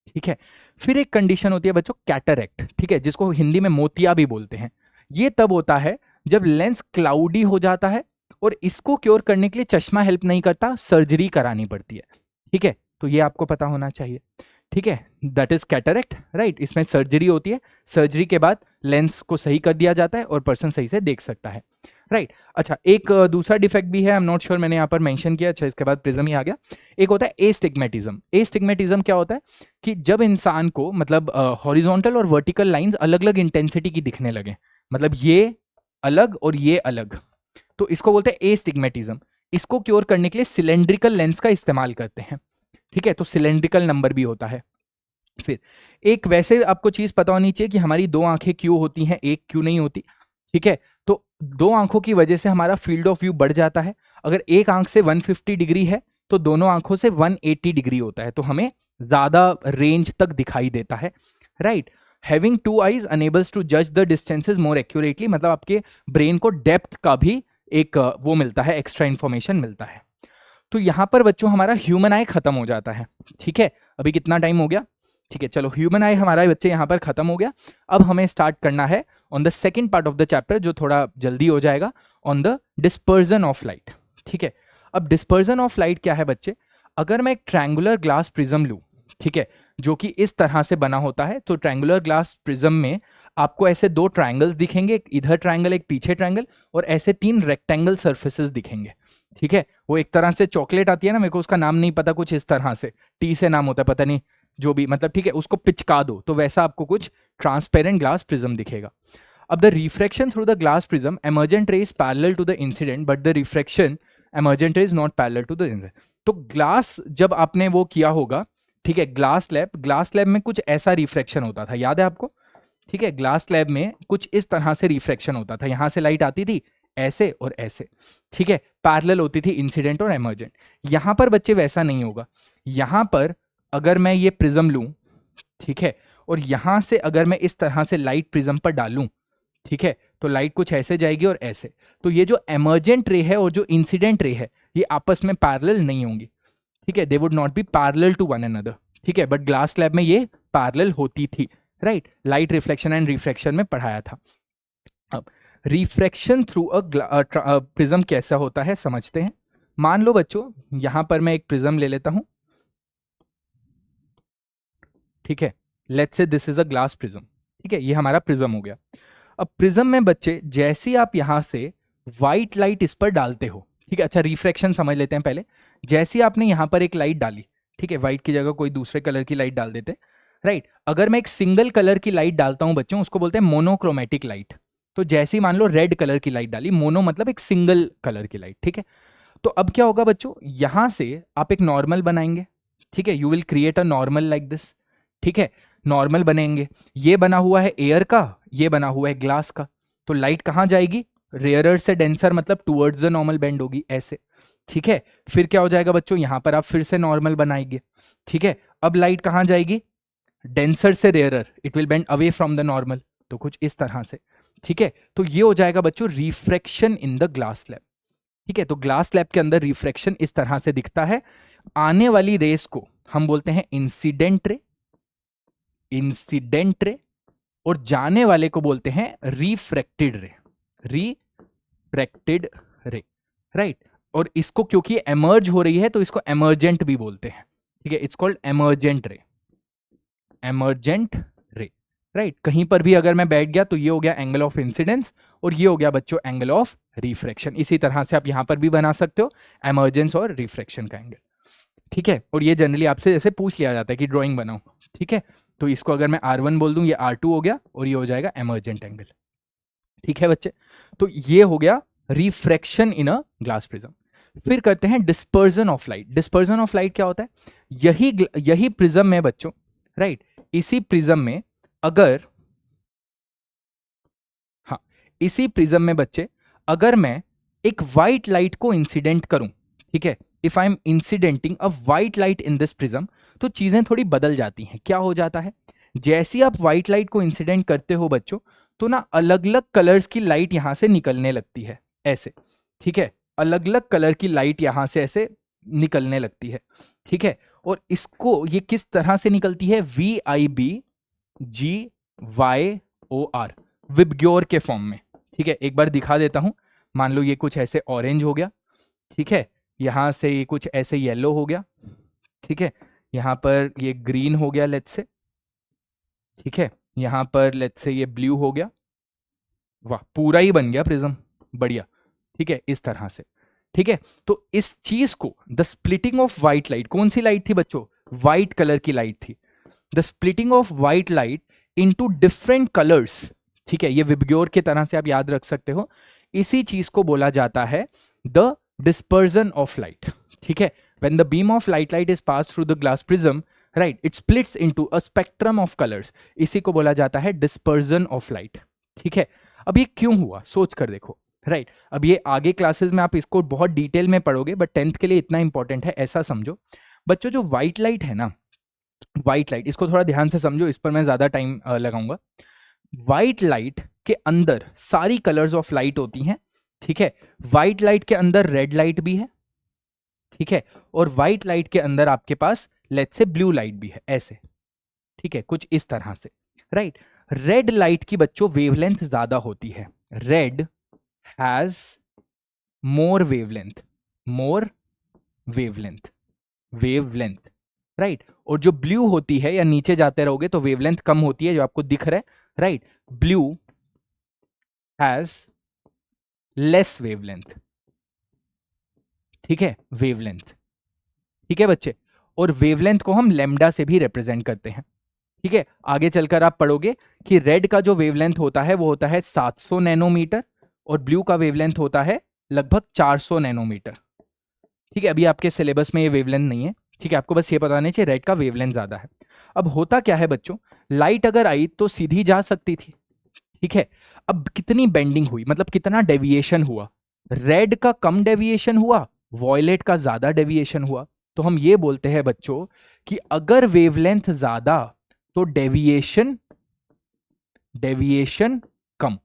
Speaker 1: ठीक है। फिर एक कंडीशन होती है बच्चों कैटरेक्ट, ठीक है, जिसको हिंदी में मोतिया भी बोलते हैं। ये तब होता है जब लेंस क्लाउडी हो जाता है, और इसको क्योर करने के लिए चश्मा हेल्प नहीं करता, सर्जरी करानी पड़ती है, ठीक है, तो ये आपको पता होना चाहिए, ठीक है, दैट इज कैटरेक्ट, राइट, इसमें सर्जरी होती है, सर्जरी के बाद लेंस को सही कर दिया जाता है और पर्सन सही से देख सकता है, राइट। अच्छा, एक दूसरा डिफेक्ट भी है, आई एम नॉट श्योर, मैंने यहाँ पर मेंशन किया, अच्छा इसके बाद प्रिज्म ही आ गया। एक होता है एस्टिग्मेटिज्म। एस्टिग्मेटिज्म क्या होता है कि जब इंसान को मतलब हॉरिजॉन्टल और वर्टिकल लाइंस अलग अलग इंटेंसिटी की दिखने लगे, मतलब ये अलग और ये अलग, तो इसको बोलते हैं एस्टिग्मेटिज्म। इसको क्योर करने के लिए सिलेंड्रिकल लेंस का इस्तेमाल करते हैं, ठीक है, तो सिलेंड्रिकल नंबर भी होता है। फिर एक वैसे आपको चीज पता होनी चाहिए कि हमारी दो आंखें क्यों होती हैं, एक क्यों नहीं होती, ठीक है, तो दो आंखों की वजह से हमारा फील्ड ऑफ व्यू बढ़ जाता है। अगर एक आंख से 150 डिग्री है तो दोनों आंखों से 180 डिग्री होता है, तो हमें ज्यादा रेंज तक दिखाई देता है, right. Having two eyes enables to जज द डिस्टेंसेस मोर एक्यूरेटली, मतलब आपके ब्रेन को डेप्थ का भी एक वो मिलता है, एक्स्ट्रा इंफॉर्मेशन मिलता है। तो यहां पर बच्चों हमारा ह्यूमन आई खत्म हो जाता है, ठीक है, अभी कितना टाइम हो गया, ठीक है, चलो ह्यूमन आई हमारा बच्चे यहां पर खत्म हो गया। अब हमें स्टार्ट करना है on the second part of the chapter, जो थोड़ा जल्दी हो जाएगा, on the dispersion of light, ठीक है। अब डिस्पर्जन ऑफ लाइट क्या है बच्चे, अगर मैं एक ट्रायंगुलर ग्लास प्रिज्म लूं, ठीक है, जो कि इस तरह से बना होता है, तो ट्रायंगुलर ग्लास प्रिज्म में आपको ऐसे दो ट्रायंगल्स दिखेंगे, एक इधर ट्रायंगल एक पीछे ट्रायंगल, और ऐसे तीन रेक्टेंगल सर्फेसेस दिखेंगे, ठीक है। वो एक तरह से चॉकलेट आती है ना, मेरे को उसका नाम नहीं पता, कुछ इस तरह से टी से नाम होता है, पता नहीं जो भी, मतलब ठीक है, उसको पिचका दो तो वैसा आपको कुछ ट्रांसपेरेंट ग्लास प्रिज्म दिखेगा। अब the refraction through the glass prism emergent ray is parallel to the incident but the refraction emergent ray is not parallel to the incident. तो ग्लास जब आपने वो किया होगा, ठीक है, ग्लास लैब में कुछ ऐसा रिफ्रैक्शन होता था, याद है आपको? ठीक है, ग्लास लैब में कुछ इस तरह से रिफ्रैक्शन होता था, यहां से लाइट आती थी ऐसे और ऐसे, ठीक है, पैरेलल होती थी इंसिडेंट और एमर्जेंट। यहां पर बच्चे वैसा नहीं होगा। यहां पर अगर मैं ये प्रिज्म लूं, ठीक है, और यहां से अगर मैं इस तरह से लाइट प्रिज्म पर डालूं, ठीक है, तो लाइट कुछ ऐसे जाएगी और ऐसे। तो ये जो एमर्जेंट रे है और जो इंसिडेंट रे है ये आपस में पैरेलल नहीं होंगी, ठीक है, they would not be parallel to one another, ठीक है, बट ग्लास लैब में ये पैरेलल होती थी, right? Light reflection and refraction में पढ़ाया था। अब रिफ्रैक्शन थ्रू अ प्रिज्म कैसा होता है समझते हैं। मान लो बच्चों यहां पर मैं एक प्रिज्म ले लेता हूं, ठीक है, let's say this is a glass prism, ठीक है, ये हमारा प्रिज्म हो गया। अब प्रिज्म में बच्चे जैसे आप यहां से व्हाइट लाइट इस पर डालते हो, ठीक है, अच्छा रिफ्रैक्शन समझ लेते हैं पहले। जैसे आपने यहां पर एक लाइट डाली, ठीक है, व्हाइट की जगह कोई दूसरे कलर की लाइट डाल देते, राइट? अगर मैं एक सिंगल कलर की लाइट डालता हूं बच्चों, उसको बोलते हैं मोनोक्रोमेटिक लाइट। तो जैसे ही मान लो रेड कलर की लाइट डाली, मोनो मतलब एक सिंगल कलर की लाइट, ठीक है। तो अब क्या होगा बच्चों, यहां से आप एक नॉर्मल बनाएंगे, ठीक है, you will create a normal like this, ठीक है, नॉर्मल बनेंगे। ये बना हुआ है एयर का, ये बना हुआ है ग्लास का। तो लाइट कहां जाएगी? रेयरर से डेंसर मतलब टुवर्ड्स द नॉर्मल बेंड होगी ऐसे, ठीक है। फिर क्या हो जाएगा बच्चों, यहां पर आप फिर से नॉर्मल बनाएंगे, ठीक है। अब लाइट कहां जाएगी? डेंसर से rarer, it will bend away from the normal, तो कुछ इस तरह से, ठीक है। तो ये हो जाएगा बच्चों refraction in the glass lab, ठीक है। तो ग्लास लैब के अंदर रिफ्रैक्शन इस तरह से दिखता है। आने वाली रेस को हम बोलते हैं इंसिडेंट रे, इंसिडेंट रे, और जाने वाले को बोलते हैं रिफ्रैक्टेड रे, रिफ्रैक्टेड रे, राइट। और इसको क्योंकि एमर्ज हो रही है तो इसको एमर्जेंट भी बोलते हैं, ठीक है, इट्स कॉल्ड एमर्जेंट रे, एमर्जेंट रे, राइट। कहीं पर भी अगर मैं बैठ गया तो ये हो गया एंगल ऑफ इंसिडेंस और ये हो गया बच्चों एंगल ऑफ रिफ्रैक्शन। इसी तरह से आप यहां पर भी बना सकते हो एमर्जेंस और रिफ्रैक्शन का एंगल, ठीक है। और ये जनरली आपसे जैसे पूछ लिया जाता है कि ड्राइंग बनाओ, ठीक है। तो इसको अगर मैं R1 बोल दूं, ये R2 हो गया और ये हो जाएगा एमर्जेंट एंगल, ठीक है बच्चे। तो ये हो गया refraction in a glass prism. फिर करते हैं dispersion of light. Dispersion of light क्या होता है? यही प्रिज्म में बच्चों, राइट, इसी प्रिज्म में अगर, हाँ, इसी प्रिज्म में बच्चे अगर मैं एक व्हाइट लाइट को इंसिडेंट करूं, ठीक है, if I am incidenting a white light in this prism, तो चीजें थोड़ी बदल जाती हैं। क्या हो जाता है? जैसे ही आप व्हाइट लाइट को इंसिडेंट करते हो बच्चों, तो ना अलग अलग कलर्स की लाइट यहां से निकलने लगती है ऐसे, ठीक है, अलग अलग कलर की लाइट यहां से ऐसे निकलने लगती है, ठीक है। और इसको ये किस तरह से निकलती है? VIBGYOR, विबग्योर के फॉर्म में, ठीक है। एक बार दिखा देता हूं। मान लो ये कुछ ऐसे ऑरेंज हो गया, ठीक है, यहां से ये कुछ ऐसे येलो हो गया, ठीक है, यहां पर ये ग्रीन हो गया लेट्स से, ठीक है, यहां पर लेट्स से ये ब्लू हो गया। वाह, पूरा ही बन गया प्रिज्म, बढ़िया, ठीक है, इस तरह से, ठीक है। तो इस चीज को the splitting of white light, कौन सी लाइट थी बच्चों? व्हाइट कलर की लाइट थी। The splitting of white light into different colours, ठीक है, ये विबग्योर की तरह से आप याद रख सकते हो। इसी चीज को बोला जाता है द डिस्पर्जन ऑफ लाइट, ठीक है। When the beam of light is pass through the glass prism, right, it splits into a spectrum of colours, इसी को बोला जाता है डिस्पर्जन ऑफ लाइट, ठीक है। अब ये क्यों हुआ सोच कर देखो, राइट। अब ये आगे क्लासेस में आप इसको बहुत डिटेल में पढ़ोगे, बट 10th के लिए इतना इंपॉर्टेंट है। ऐसा समझो बच्चों, जो व्हाइट लाइट है ना, व्हाइट लाइट, इसको थोड़ा ध्यान से समझो, इस पर मैं ज्यादा टाइम लगाऊंगा। व्हाइट लाइट के अंदर सारी कलर्स ऑफ लाइट होती हैं, ठीक है। व्हाइट लाइट के अंदर रेड लाइट भी है, ठीक है, और व्हाइट लाइट के अंदर आपके पास लेट्स से ब्लू लाइट भी है ऐसे, ठीक है, कुछ इस तरह से, राइट। रेड लाइट की बच्चों वेवलेंथ ज्यादा होती है। Red has more wavelength, more wavelength, wavelength, right. और जो ब्लू होती है, या नीचे जाते रहोगे तो वेवलेंथ कम होती है, जो आपको दिख रहा है, right. Blue has less wavelength, ठीक है, वेवलेंथ, ठीक है बच्चे। और वेवलेंथ को हम लैम्डा से भी रिप्रेजेंट करते हैं, ठीक है, आगे चलकर आप पढ़ोगे कि रेड का जो वेवलेंथ होता है वो होता है 700 नैनोमीटर और ब्लू का वेवलेंथ होता है लगभग 400 नैनोमीटर। ठीक है, अभी आपके सिलेबस में ये वेवलेंथ नहीं है, ठीक है, आपको बस ये पता नहीं चाहिए रेड का वेवलेंथ ज्यादा है। अब होता क्या है बच्चों, लाइट अगर आई तो सीधी जा सकती थी, ठीक है, अब कितनी बेंडिंग हुई, मतलब कितना डेविएशन हुआ, रेड का कम डेविएशन हुआ, वॉयलेट का ज्यादा डेविएशन हुआ। तो हम ये बोलते हैं बच्चों कि अगर वेवलेंथ ज्यादा तो डेविएशन डेविएशन कम,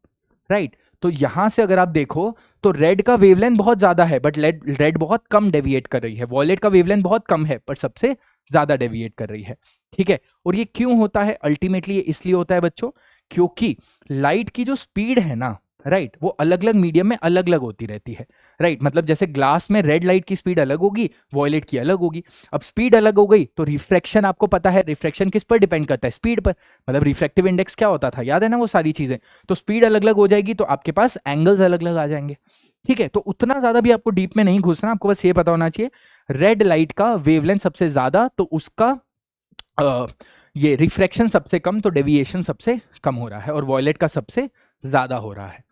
Speaker 1: राइट। तो यहां से अगर आप देखो तो रेड का वेवलेंथ बहुत ज्यादा है बट रेड बहुत कम डेविएट कर रही है, वॉयलेट का वेवलेंथ बहुत कम है पर सबसे ज्यादा डेविएट कर रही है, ठीक है। और ये क्यों होता है, अल्टीमेटली ये इसलिए होता है बच्चों क्योंकि लाइट की जो स्पीड है ना, राइट, वो अलग अलग मीडियम में अलग अलग होती रहती है, राइट। मतलब जैसे ग्लास में रेड लाइट की स्पीड अलग होगी, वॉयलेट की अलग होगी। अब स्पीड अलग हो गई तो रिफ्रैक्शन, आपको पता है रिफ्रैक्शन किस पर डिपेंड करता है, स्पीड पर। मतलब रिफ्रैक्टिव इंडेक्स क्या होता था, याद है ना वो सारी चीजें। तो स्पीड अलग अलग हो जाएगी तो आपके पास एंगल्स अलग अलग आ जाएंगे, ठीक है। तो उतना ज्यादा भी आपको डीप में नहीं घुसना, आपको बस ये पता होना चाहिए रेड लाइट का वेवलेंथ सबसे ज्यादा तो उसका ये रिफ्रैक्शन सबसे कम तो डेविएशन सबसे कम हो रहा है, और वॉयलेट का सबसे ज्यादा हो रहा है,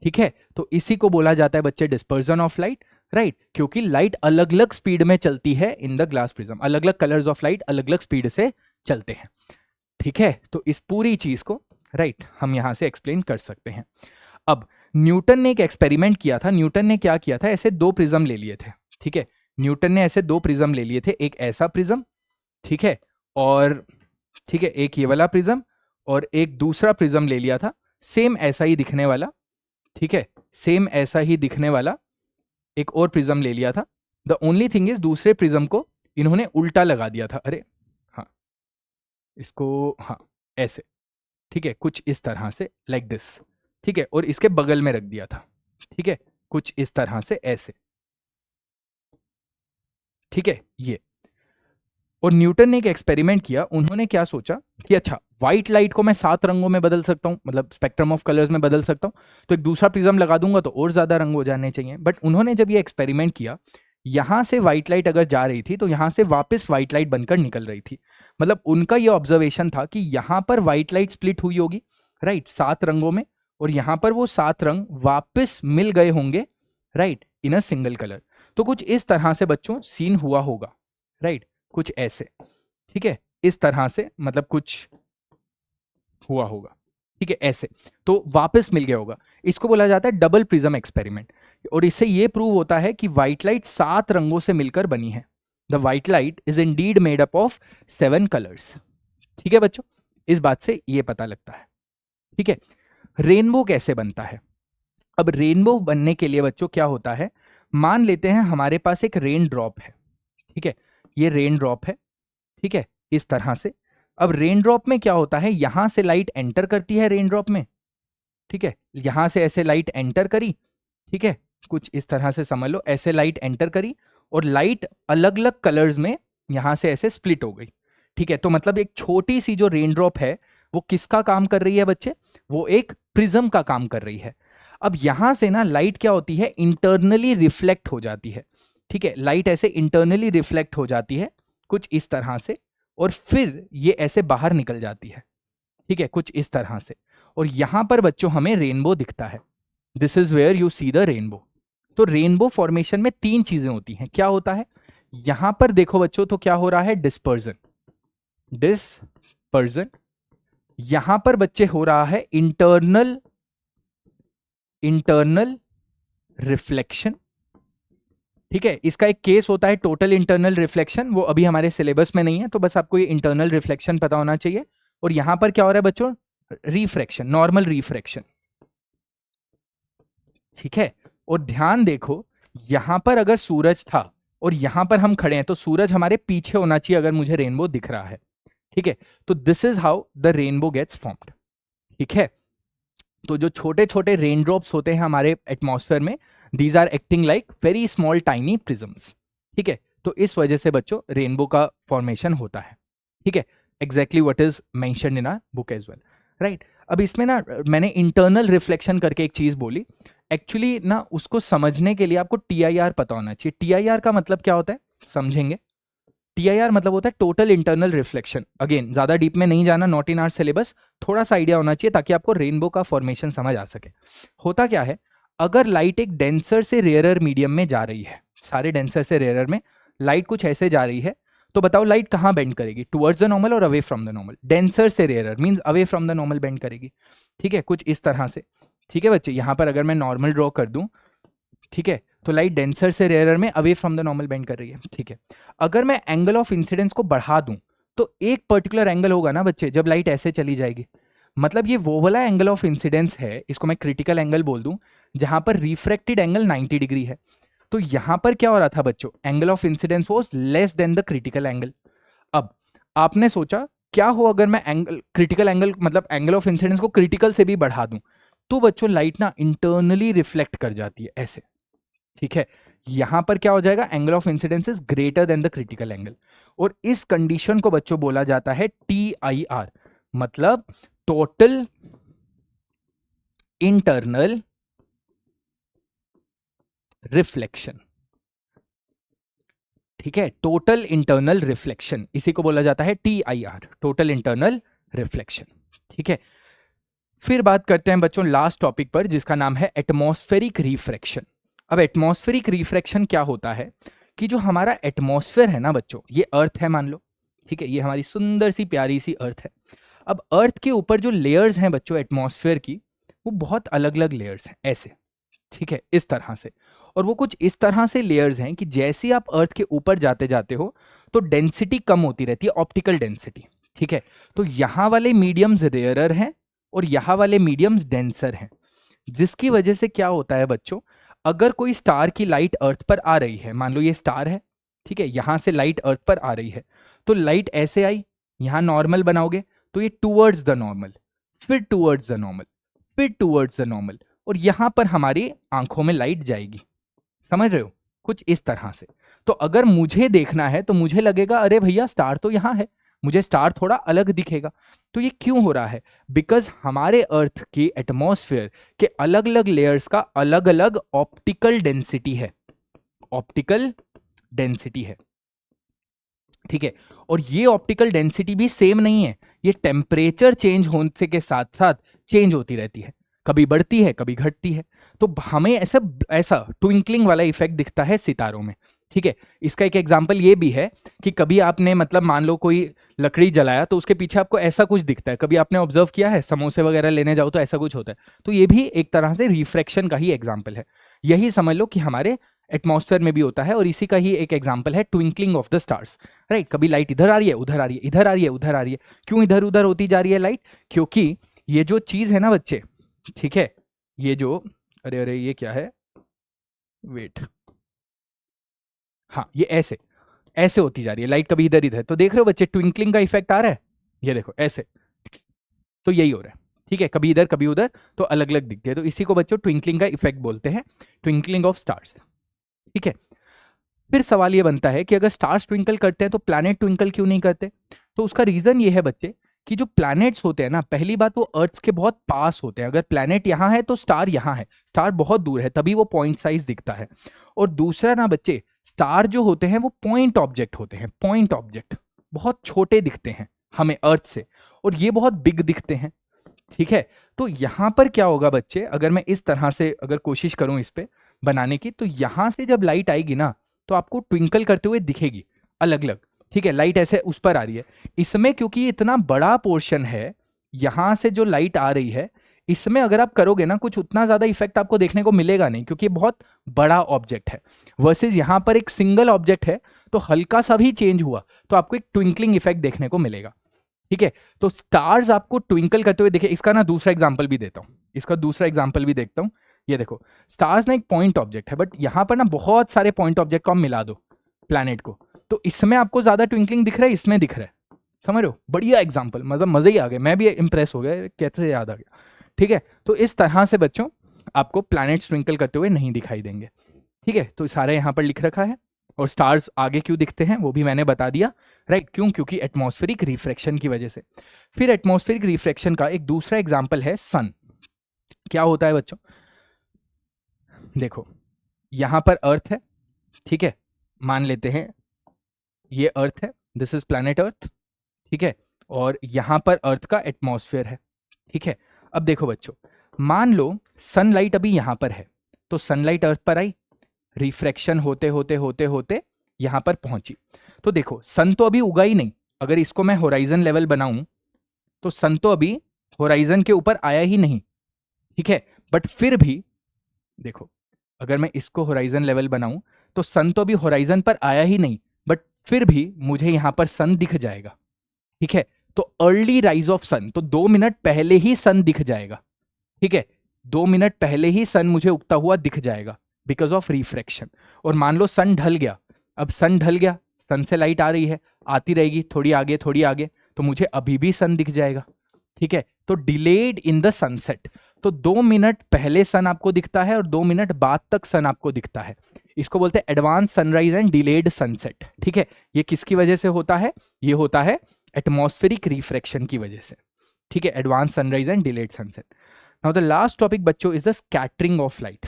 Speaker 1: ठीक है। तो इसी को बोला जाता है बच्चे डिस्पर्जन ऑफ लाइट, राइट, क्योंकि लाइट अलग अलग स्पीड में चलती है इन द ग्लास प्रिज्म, अलग अलग कलर्स ऑफ लाइट अलग अलग स्पीड से चलते हैं, ठीक है। तो इस पूरी चीज को, राइट, हम यहां से एक्सप्लेन कर सकते हैं। अब न्यूटन ने एक एक्सपेरिमेंट किया था, न्यूटन ने क्या किया था, ऐसे दो प्रिज्म ले लिए थे, ठीक है। न्यूटन ने ऐसे दो प्रिज्म ले लिए थे, एक ऐसा प्रिज्म, ठीक है, और ठीक है, एक ये वाला प्रिज्म और एक दूसरा प्रिज्म ले लिया था, सेम ऐसा ही दिखने वाला, ठीक है, सेम ऐसा ही दिखने वाला एक और प्रिज्म ले लिया था। द ओनली थिंग इज दूसरे प्रिज्म को इन्होंने उल्टा लगा दिया था, अरे हाँ, इसको हाँ ऐसे, ठीक है, कुछ इस तरह से लाइक दिस, ठीक है, और इसके बगल में रख दिया था, ठीक है, कुछ इस तरह से ऐसे, ठीक है, ये। और न्यूटन ने एक एक्सपेरिमेंट किया, उन्होंने क्या सोचा कि अच्छा व्हाइट लाइट को मैं 7 रंगों में बदल सकता हूं, मतलब स्पेक्ट्रम ऑफ कलर्स में बदल सकता हूं, तो एक दूसरा प्रिज्म लगा दूंगा तो और ज्यादा रंग हो जाने चाहिए। बट उन्होंने जब ये एक्सपेरिमेंट किया, यहां से व्हाइट लाइट अगर जा रही थी तो यहां से वापस व्हाइट लाइट बनकर निकल रही थी। मतलब उनका ये ऑब्जर्वेशन था कि यहां पर व्हाइट लाइट स्प्लिट हुई होगी, राइट, 7 रंगों में, और यहां पर वो 7 रंग वापस मिल गए होंगे, right, in a single colour. तो कुछ इस तरह से बच्चों सीन हुआ होगा, राइट, कुछ ऐसे, ठीक है, इस तरह से, मतलब कुछ हुआ होगा, ठीक है, ऐसे, तो वापस मिल गया होगा। इसको बोला जाता है डबल प्रिज्म एक्सपेरिमेंट, और इससे यह प्रूव होता है कि व्हाइट लाइट 7 रंगों से मिलकर बनी है। The white light is Indeed made up of 7 colours, ठीक है बच्चों, इस बात से यह पता लगता है, ठीक है। रेनबो कैसे बनता है, अब रेनबो बनने के लिए बच्चों क्या होता है, मान लेते हैं हमारे पास एक रेन ड्रॉप है, ठीक है, ये रेन ड्रॉप है, ठीक है, इस तरह से। अब रेन ड्रॉप में क्या होता है, यहां से लाइट एंटर करती है रेन ड्रॉप में, ठीक है, यहां से ऐसे लाइट एंटर करी, ठीक है, कुछ इस तरह से समझ लो, ऐसे लाइट एंटर करी और लाइट अलग अलग कलर्स में यहां से ऐसे स्प्लिट हो गई, ठीक है। तो मतलब एक छोटी सी जो रेन ड्रॉप है वो किसका काम कर रही है बच्चे, वो एक प्रिज्म का काम कर रही है। अब यहां से ना लाइट क्या होती है, इंटरनली रिफ्लेक्ट हो जाती है, ठीक है, लाइट ऐसे इंटरनली रिफ्लेक्ट हो जाती है कुछ इस तरह से, और फिर ये ऐसे बाहर निकल जाती है, ठीक है, कुछ इस तरह से। और यहां पर बच्चों हमें रेनबो दिखता है, this is where you see the rainbow. तो रेनबो फॉर्मेशन में 3 चीजें होती हैं, क्या होता है, यहां पर देखो बच्चों तो क्या हो रहा है, डिस्पर्जन, डिस्पर्जन, यहां पर बच्चे हो रहा है इंटरनल रिफ्लेक्शन, ठीक है। इसका एक केस होता है टोटल इंटरनल रिफ्लेक्शन, वो अभी हमारे सिलेबस में नहीं है, तो बस आपको ये इंटरनल रिफ्लेक्शन पता होना चाहिए। और यहां पर क्या हो रहा है बच्चों, रिफ्रैक्शन, नॉर्मल रिफ्रैक्शन, ठीक है। और ध्यान देखो, यहां पर अगर सूरज था और यहां पर हम खड़े हैं तो सूरज हमारे पीछे होना चाहिए अगर मुझे रेनबो दिख रहा है, ठीक है। तो this is how the rainbow gets formed, ठीक है। तो जो छोटे छोटे रेन ड्रॉप्स होते हैं हमारे एटमॉस्फेयर में, these are acting like very small tiny prisms, ठीक है। तो इस वजह से बच्चों रेनबो का फॉर्मेशन होता है, ठीक है, exactly what is mentioned in our book as well, right. अब इसमें ना मैंने इंटरनल रिफ्लेक्शन करके एक चीज बोली, एक्चुअली ना उसको समझने के लिए आपको TIR पता होना चाहिए। TIR का मतलब क्या होता है समझेंगे, TIR मतलब होता है टोटल इंटरनल रिफ्लेक्शन। अगेन ज्यादा डीप में नहीं जाना, नॉट इन आवर सिलेबस, थोड़ा सा आइडिया होना चाहिए ताकि आपको रेनबो का फॉर्मेशन समझ आ सके। होता क्या है, अगर लाइट एक डेंसर से रेयरर मीडियम में जा रही है, सारे डेंसर से रेयरर में लाइट कुछ ऐसे जा रही है, तो बताओ लाइट कहाँ बेंड करेगी, टुवर्ड्स द नॉर्मल और away from the normal? Denser से rarer means away from the normal bend करेगी। ठीक है, कुछ इस तरह से। ठीक है बच्चे, यहां पर अगर मैं नॉर्मल ड्रॉ कर दूं, ठीक है, तो लाइट डेंसर से रेयरर में away from the normal bend कर रही है। ठीक है, अगर मैं एंगल ऑफ इंसिडेंस को बढ़ा दूं, तो एक पर्टिकुलर एंगल होगा ना बच्चे जब लाइट ऐसे चली जाएगी, मतलब ये वो वाला एंगल ऑफ इंसिडेंस है, इसको मैं क्रिटिकल एंगल बोल दूं, जहां पर रिफ्रैक्टेड एंगल 90 डिग्री है। तो यहां पर क्या हो रहा था बच्चों, angle of incidence was less than the critical angle. अब आपने सोचा क्या हो अगर मैं एंगल, क्रिटिकल एंगल मतलब एंगल ऑफ इंसिडेंस को क्रिटिकल से भी बढ़ा दूं, तो बच्चों लाइट ना इंटरनली रिफ्लेक्ट कर जाती है ऐसे। ठीक है, यहां पर क्या हो जाएगा, angle of incidence is greater than the critical angle, और इस कंडीशन को बच्चों बोला जाता है TIR, मतलब टोटल इंटरनल रिफ्लेक्शन। ठीक है, टोटल इंटरनल रिफ्लेक्शन, इसी को बोला जाता है TIR, टोटल इंटरनल रिफ्लेक्शन। ठीक है, फिर बात करते हैं बच्चों लास्ट टॉपिक पर, जिसका नाम है एटमॉस्फेरिक रिफ्रैक्शन। अब एटमॉस्फेरिक रिफ्रैक्शन क्या होता है कि जो हमारा एटमॉस्फेयर है ना बच्चों, ये अर्थ है मान लो, ठीक है, ये हमारी सुंदर सी प्यारी सी अर्थ है। अब अर्थ के ऊपर जो लेयर्स हैं बच्चों एटमॉस्फेयर की, वो बहुत अलग अलग लेयर्स हैं ऐसे। ठीक है, इस तरह से, और वो कुछ इस तरह से लेयर्स हैं कि जैसे आप अर्थ के ऊपर जाते जाते हो तो डेंसिटी कम होती रहती है, ऑप्टिकल डेंसिटी। ठीक है, तो यहां वाले मीडियम्स रेयरर हैं और यहां वाले मीडियम्स डेंसर हैं, जिसकी वजह से क्या होता है बच्चों, अगर कोई स्टार की लाइट अर्थ पर आ रही है, मान लो ये स्टार है, ठीक है, यहां से लाइट अर्थ पर आ रही है, तो लाइट ऐसे आई, यहां नॉर्मल बनाओगे तो ये टूवर्ड्स द नॉर्मल, फिर टूवर्ड्स द नॉर्मल, फिर टूवर्ड्स द नॉर्मल, और यहां पर हमारी आंखों में लाइट जाएगी। समझ रहे हो, कुछ इस तरह से। तो अगर मुझे देखना है तो मुझे लगेगा अरे भैया स्टार तो यहां है, मुझे स्टार थोड़ा अलग दिखेगा। तो ये क्यों हो रहा है, बिकॉज हमारे अर्थ के एटमॉस्फेयर के अलग अलग लेयर्स का अलग अलग ऑप्टिकल डेंसिटी है, ऑप्टिकल डेंसिटी है। ठीक है, और ये ऑप्टिकल डेंसिटी भी सेम नहीं है, ये टेम्परेचर चेंज होने के साथ साथ चेंज होती रहती है, कभी बढ़ती है कभी घटती है। तो हमें ऐसा ऐसा ट्विंकलिंग वाला इफेक्ट दिखता है सितारों में। ठीक है, इसका एक एग्जांपल ये भी है कि कभी आपने मतलब मान लो कोई लकड़ी जलाया तो उसके पीछे आपको ऐसा कुछ दिखता है, कभी आपने ऑब्जर्व किया है, समोसे वगैरह लेने जाओ तो ऐसा कुछ होता है, तो ये भी एक तरह से रिफ्रैक्शन का ही एग्जाम्पल है। यही समझ लो कि हमारे एटमॉस्फेयर में भी होता है, और इसी का ही एक एग्जांपल है twinkling of the stars. Right, कभी लाइट इधर आ रही है उधर आ रही है, इधर आ रही है उधर आ रही है। क्यों इधर उधर होती जा रही है लाइट, क्योंकि ये जो चीज है ना बच्चे, ठीक है, ये जो, अरे अरे ये क्या है, वेट, हाँ ये ऐसे ऐसे होती जा रही है लाइट, कभी इधर इधर। तो देख रहे हो बच्चे ट्विंकलिंग का इफेक्ट आ रहा है, ये देखो ऐसे, तो यही हो रहा है। ठीक है, कभी इधर कभी उधर, तो अलग अलग दिखती है, तो इसी को बच्चों ट्विंकलिंग का इफेक्ट बोलते हैं, ट्विंकलिंग ऑफ स्टार्स। ठीक है, फिर सवाल ये बनता है कि अगर स्टार्स ट्विंकल करते हैं तो प्लैनेट ट्विंकल क्यों नहीं करते? तो उसका रीजन ये है बच्चे कि जो प्लैनेट्स होते हैं ना, पहली बात वो अर्थ के बहुत पास होते हैं, अगर प्लैनेट यहाँ है तो स्टार यहाँ है, स्टार बहुत दूर है तभी वो पॉइंट साइज दिखता है। और दूसरा ना बच्चे, स्टार जो होते हैं वो पॉइंट ऑब्जेक्ट होते हैं, पॉइंट ऑब्जेक्ट बहुत छोटे दिखते हैं हमें अर्थ से, और ये बहुत बिग दिखते हैं। ठीक है, तो यहां पर क्या होगा बच्चे, अगर मैं इस तरह से अगर कोशिश करूं इस पे बनाने की, तो यहां से जब लाइट आएगी ना तो आपको ट्विंकल करते हुए दिखेगी अलग अलग। ठीक है, लाइट ऐसे उस पर आ रही है, इसमें क्योंकि ये इतना बड़ा पोर्शन है, यहां से जो लाइट आ रही है, इसमें अगर आप करोगे ना कुछ उतना ज्यादा इफेक्ट आपको देखने को मिलेगा नहीं, क्योंकि ये बहुत बड़ा ऑब्जेक्ट है। वर्सेस यहां पर एक सिंगल ऑब्जेक्ट है, तो हल्का सा भी चेंज हुआ तो आपको एक ट्विंकलिंग इफेक्ट देखने को मिलेगा। ठीक है, तो स्टार्स आपको ट्विंकल करते हुए दिखे। इसका ना दूसरा एग्जांपल भी देता हूं, इसका दूसरा एग्जांपल भी देखता हूं। ये देखो, स्टार्स ना एक पॉइंट ऑब्जेक्ट है, बट यहां पर ना बहुत सारे पॉइंट ऑब्जेक्ट को हम मिला दो प्लैनेट को, तो इसमें आपको ज्यादा ट्विंकलिंग दिख रहा है, इसमें दिख रहा है। समझ रहे हो, बढ़िया एग्जांपल, मतलब मजा ही आ गया, मैं भी इंप्रेस हो गया कैसे याद आ गया। ठीक है, तो इस तरह से बच्चों आपको प्लैनेट्स ट्विंकल करते हुए नहीं दिखाई देंगे। ठीक है, तो सारे यहां पर लिख रखा है, और स्टार्स आगे क्यों दिखते हैं वो भी मैंने बता दिया। राइट, क्यों, क्योंकि एटमॉस्फेरिक रिफ्रैक्शन की वजह से। फिर एटमॉस्फेरिक रिफ्रैक्शन का एक दूसरा एग्जांपल है सन। क्या होता है बच्चों, देखो यहां पर अर्थ है, ठीक है, मान लेते हैं ये अर्थ है, दिस इज प्लैनेट अर्थ, ठीक है, और यहां पर अर्थ का एटमॉस्फेयर है, ठीक है। अब देखो बच्चों, मान लो सनलाइट अभी यहां पर है, तो सनलाइट अर्थ पर आई, रिफ्रैक्शन होते होते होते होते यहां पर पहुंची। तो देखो सन तो अभी उगा ही नहीं, अगर इसको मैं होराइजन लेवल बनाऊं तो सन तो अभी होराइजन के ऊपर आया ही नहीं, ठीक है। बट फिर भी देखो, अगर मैं इसको होराइजन लेवल बनाऊं तो सन तो अभी होराइजन पर आया ही नहीं, बट फिर भी मुझे यहां पर सन दिख जाएगा, ठीक है। तो अर्ली राइज ऑफ सन, तो 2 मिनट पहले ही सन दिख जाएगा, ठीक है, 2 मिनट पहले ही सन मुझे उगता हुआ दिख जाएगा बिकॉज ऑफ रिफ्रैक्शन। और मान लो सन ढल गया, अब सन ढल गया, सन से लाइट आ रही है, आती रहेगी थोड़ी आगे थोड़ी आगे, तो मुझे अभी भी सन दिख जाएगा, ठीक है। तो डिलेड इन द सनसेट, तो 2 मिनट पहले सन आपको दिखता है और 2 मिनट बाद तक सन आपको दिखता है। इसको बोलते हैं advance sunrise and delayed sunset, ठीक है। ये किसकी वजह से होता है? ये होता है एटमॉस्फेरिक रिफ्रैक्शन की वजह से, ठीक है, advance sunrise and delayed sunset. Now the last topic बच्चों is the scattering of light.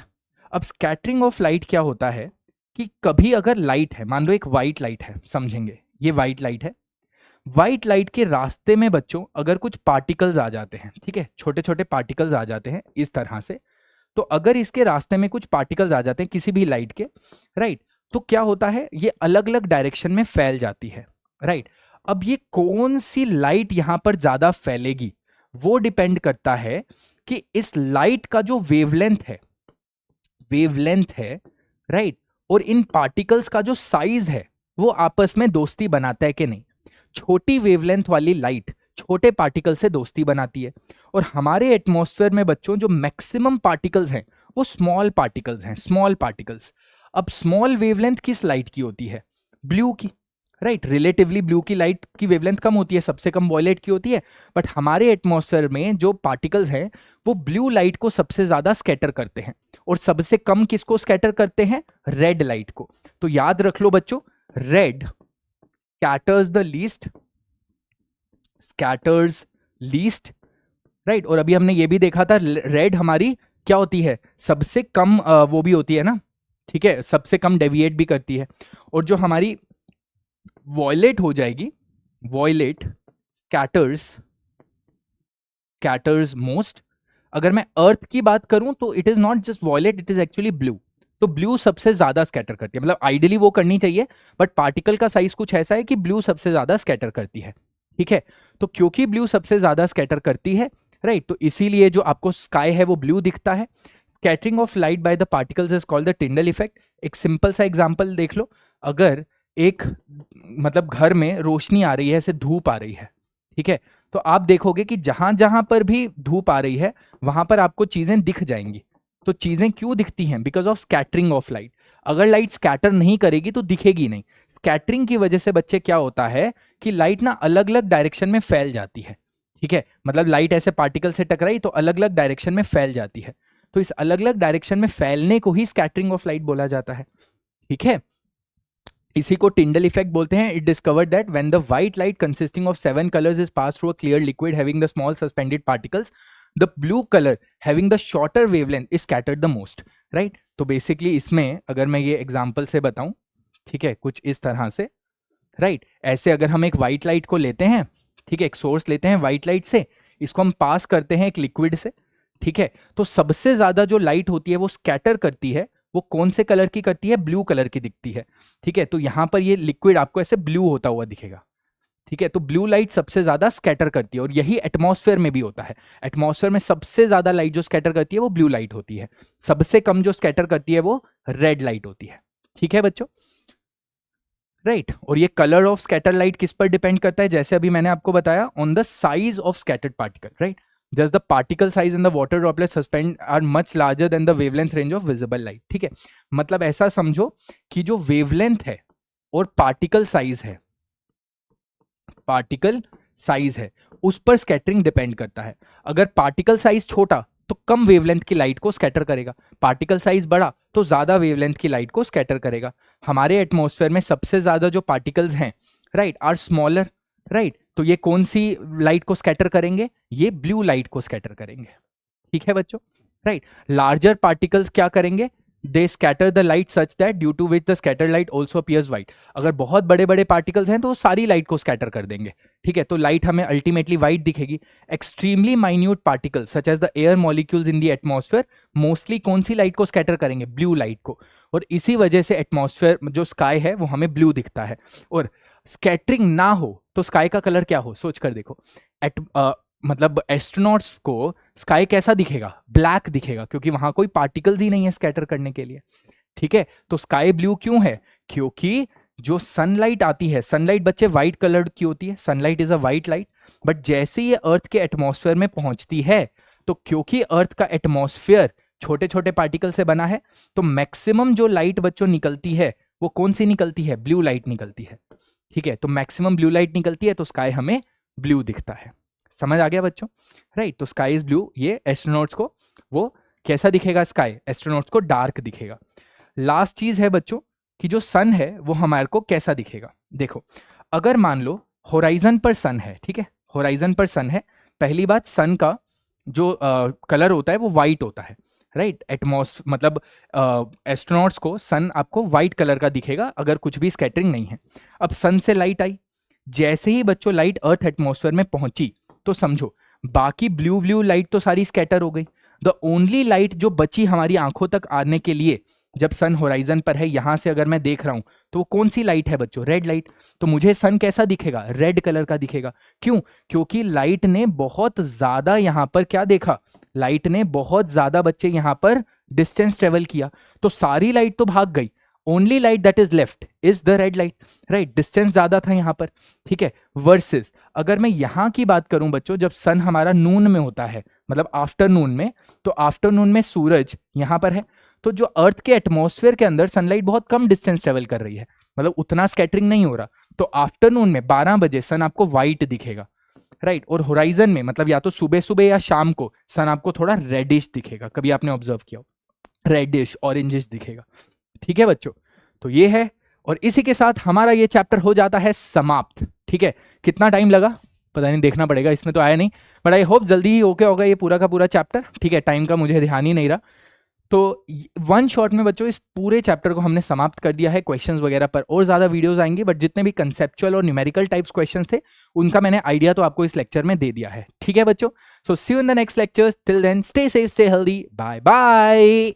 Speaker 1: अब स्कैटरिंग ऑफ लाइट क्या होता है कि कभी अगर लाइट है, मान लो एक व्हाइट लाइट है, समझेंगे ये व्हाइट लाइट है, व्हाइट लाइट के रास्ते में बच्चों अगर कुछ पार्टिकल्स आ जाते हैं, ठीक है, छोटे छोटे पार्टिकल्स आ जाते हैं इस तरह से, तो अगर इसके रास्ते में कुछ पार्टिकल्स आ जाते हैं किसी भी लाइट के, राइट, तो क्या होता है, ये अलग अलग डायरेक्शन में फैल जाती है, राइट। अब ये कौन सी लाइट यहां पर ज्यादा फैलेगी वो डिपेंड करता है कि इस लाइट का जो वेवलेंथ है, राइट, और इन पार्टिकल्स का जो साइज है वो आपस में दोस्ती बनाता है कि नहीं। छोटी वेवलेंथ वाली लाइट छोटे पार्टिकल से दोस्ती बनाती है, और हमारे एटमॉस्फेयर में बच्चों जो मैक्सिमम पार्टिकल्स हैं वो स्मॉल पार्टिकल्स हैं, स्मॉल पार्टिकल्स। अब स्मॉल वेवलेंथ किस लाइट की होती है? ब्लू की, राइट, रिलेटिवली ब्लू की लाइट की वेवलेंथ कम होती है, सबसे कम वॉयलेट की होती है, बट हमारे एटमॉस्फेयर में जो पार्टिकल्स हैं वो ब्लू लाइट को सबसे ज्यादा स्कैटर करते हैं, और सबसे कम किसको स्कैटर करते हैं? रेड लाइट को। तो याद रख लो बच्चों, red scatters the least, scatters least, right. और अभी हमने ये भी देखा था रेड हमारी क्या होती है? सबसे कम वो भी होती है ना, ठीक है, सबसे कम डेविएट भी करती है। और जो हमारी वॉयलेट हो जाएगी, वॉयलेट स्कैटर्स मोस्ट। अगर मैं अर्थ की बात करूं तो it is not just violet, it is actually blue. तो ब्लू सबसे ज्यादा स्कैटर करती है, मतलब आइडियली वो करनी चाहिए, बट पार्टिकल का साइज कुछ ऐसा है कि ब्लू सबसे ज्यादा स्कैटर करती है, ठीक है। तो क्योंकि ब्लू सबसे ज्यादा स्कैटर करती है, राइट, तो इसीलिए जो आपको स्काई है वो ब्लू दिखता है। Scattering of light by the particles is called the Tyndall effect. एक सिंपल सा एग्जांपल देख लो, अगर एक मतलब घर में रोशनी आ रही है, ऐसे धूप आ रही है, ठीक है, तो आप देखोगे कि जहां जहां पर भी धूप आ रही है वहां पर आपको चीजें दिख जाएंगी। तो चीजें क्यों दिखती हैं? Because of scattering of light. अगर लाइट स्कैटर नहीं करेगी तो दिखेगी नहीं। स्कैटरिंग की वजह से बच्चे क्या होता है कि लाइट ना अलग अलग डायरेक्शन में फैल जाती है, ठीक है, मतलब लाइट ऐसे पार्टिकल से टकराई तो अलग अलग डायरेक्शन में फैल जाती है। तो इस अलग अलग डायरेक्शन में फैलने को ही स्कैटरिंग ऑफ लाइट बोला जाता है, ठीक है। इसी को टिंडल इफेक्ट बोलते हैं। It discovered that when the white light consisting of 7 colours is pass through a clear liquid having the small suspended particles, the blue colour having the shorter wavelength is scattered the most, right. तो basically इसमें अगर मैं ये example से बताऊं, ठीक है, कुछ इस तरह से, राइट, ऐसे अगर हम एक व्हाइट लाइट को लेते हैं, ठीक है, एक सोर्स लेते हैं व्हाइट लाइट से, इसको हम पास करते हैं एक लिक्विड से, ठीक है, तो सबसे ज्यादा जो लाइट होती है वो स्कैटर करती है, वो कौन से कलर की करती है? ब्लू कलर की दिखती है, ठीक है। तो यहां पर ये लिक्विड आपको ऐसे ब्लू होता हुआ दिखेगा, ठीक है। तो ब्लू लाइट सबसे ज्यादा स्कैटर करती है, और यही एटमॉस्फेयर में भी होता है। एटमॉस्फेयर में सबसे ज्यादा लाइट जो स्कैटर करती है वो ब्लू लाइट होती है, सबसे कम जो स्कैटर करती है वो रेड लाइट होती है, ठीक है बच्चों, राइट। और ये कलर ऑफ स्कैटर लाइट किस पर डिपेंड करता है? जैसे अभी मैंने आपको बताया, on the size of scattered particle, right. Thus the particle size in the water droplets suspend are much larger than the wavelength range of visible light, ठीक है। मतलब ऐसा समझो कि जो वेवलेंथ है और पार्टिकल साइज है उस पर स्कैटरिंग डिपेंड करता है। अगर पार्टिकल साइज छोटा तो कम वेवलेंथ की लाइट को स्कैटर करेगा, पार्टिकल साइज बड़ा तो ज्यादा वेवलेंथ की लाइट को स्कैटर करेगा। हमारे एटमॉस्फेयर में सबसे ज्यादा जो पार्टिकल्स हैं, राइट, आर स्मॉलर, राइट, तो ये कौन सी लाइट को स्कैटर करेंगे? ये ब्लू लाइट को स्कैटर करेंगे, ठीक है बच्चों, राइट। लार्जर पार्टिकल्स क्या करेंगे? They scatter the light such that due to which the scatter light also appears white. अगर बहुत बड़े बड़े पार्टिकल्स हैं तो वो सारी लाइट को स्कैटर कर देंगे, ठीक है, तो लाइट हमें अल्टीमेटली व्हाइट दिखेगी। Extremely minute particles such as the air molecules in the atmosphere mostly कौन सी लाइट को स्कैटर करेंगे? ब्लू लाइट को, और इसी वजह से एटमॉस्फेयर जो स्काई है वो हमें ब्लू दिखता है। और स्कैटरिंग ना हो तो स्काई का कलर क्या हो? सोच कर देखो, मतलब एस्ट्रोनॉट्स को स्काई कैसा दिखेगा? ब्लैक दिखेगा, क्योंकि वहां कोई पार्टिकल्स ही नहीं है स्कैटर करने के लिए, ठीक है। तो स्काई ब्लू क्यों है? क्योंकि जो सनलाइट आती है, सनलाइट बच्चे व्हाइट कलर्ड की होती है, sunlight is a white light, but जैसे ये अर्थ के एटमॉस्फेयर में पहुंचती है तो क्योंकि अर्थ का एटमॉस्फेयर छोटे छोटे पार्टिकल से बना है, तो मैक्सिमम जो लाइट बच्चों निकलती है वो कौन सी निकलती है? ब्लू लाइट निकलती है, ठीक है। तो मैक्सिमम ब्लू लाइट निकलती है तो स्काई हमें ब्लू दिखता है। समझ आ गया बच्चों? राइट, तो स्काई इज ब्लू। ये एस्ट्रोनॉट्स को वो कैसा दिखेगा? स्काई एस्ट्रोनॉट्स को डार्क दिखेगा। लास्ट चीज है बच्चों कि जो सन है वो हमारे को कैसा दिखेगा। देखो, अगर मान लो होराइजन पर सन है, ठीक है, होराइजन पर सन है, पहली बात सन का जो कलर होता है वो व्हाइट होता है, राइट। मतलब एस्ट्रोनॉट्स को सन आपको व्हाइट कलर का दिखेगा अगर कुछ भी स्कैटरिंग नहीं है। अब सन से लाइट आई, जैसे ही बच्चों लाइट अर्थ एटमॉस्फेयर में पहुंची तो समझो बाकी ब्लू ब्लू लाइट तो सारी स्कैटर हो गई। द ओनली लाइट जो बची हमारी आंखों तक आने के लिए, जब सन होराइजन पर है, यहां से अगर मैं देख रहा हूं तो वो कौन सी लाइट है बच्चों? Red light. तो मुझे सन कैसा दिखेगा? रेड कलर का दिखेगा। क्यों? क्योंकि लाइट ने बहुत ज्यादा यहां पर क्या देखा? लाइट ने बहुत ज्यादा बच्चे यहां पर डिस्टेंस ट्रेवल किया, तो सारी लाइट तो भाग गई। Only light that is left is the red light, right. Distance ज्यादा था यहां पर, ठीक है। वर्सेस अगर मैं यहां की बात करूं बच्चों, जब सन हमारा नून में होता है, मतलब आफ्टरनून में, तो आफ्टरनून में सूरज यहां पर है, तो जो अर्थ के एटमॉस्फेयर के अंदर सनलाइट बहुत कम डिस्टेंस ट्रेवल कर रही है, मतलब उतना स्कैटरिंग नहीं हो रहा, तो आफ्टरनून में 12 बजे सन आपको व्हाइट दिखेगा, राइट। और होराइजन में मतलब या तो सुबह सुबह या शाम को सन आपको थोड़ा रेडिश दिखेगा। कभी आपने ऑब्जर्व किया हो? रेडिश ऑरेंजिश दिखेगा, ठीक है बच्चों। तो ये है, और इसी के साथ हमारा ये चैप्टर हो जाता है समाप्त, ठीक है। कितना टाइम लगा पता नहीं, देखना पड़ेगा, इसमें तो आया नहीं, बट आई होप जल्दी ही ओके होगा ये पूरा का पूरा चैप्टर, ठीक है। टाइम का मुझे ध्यान ही नहीं रहा। तो वन शॉट में बच्चों इस पूरे चैप्टर को हमने समाप्त कर दिया है। क्वेश्चंस वगैरह पर और ज्यादा वीडियोस आएंगी, बट जितने भी कंसेप्चुअल और न्यूमेरिकल टाइप्स क्वेश्चंस थे उनका मैंने आइडिया तो आपको इस लेक्चर में दे दिया है, ठीक है बच्चों। So see you in the next lectures, till then stay safe, stay healthy, bye bye.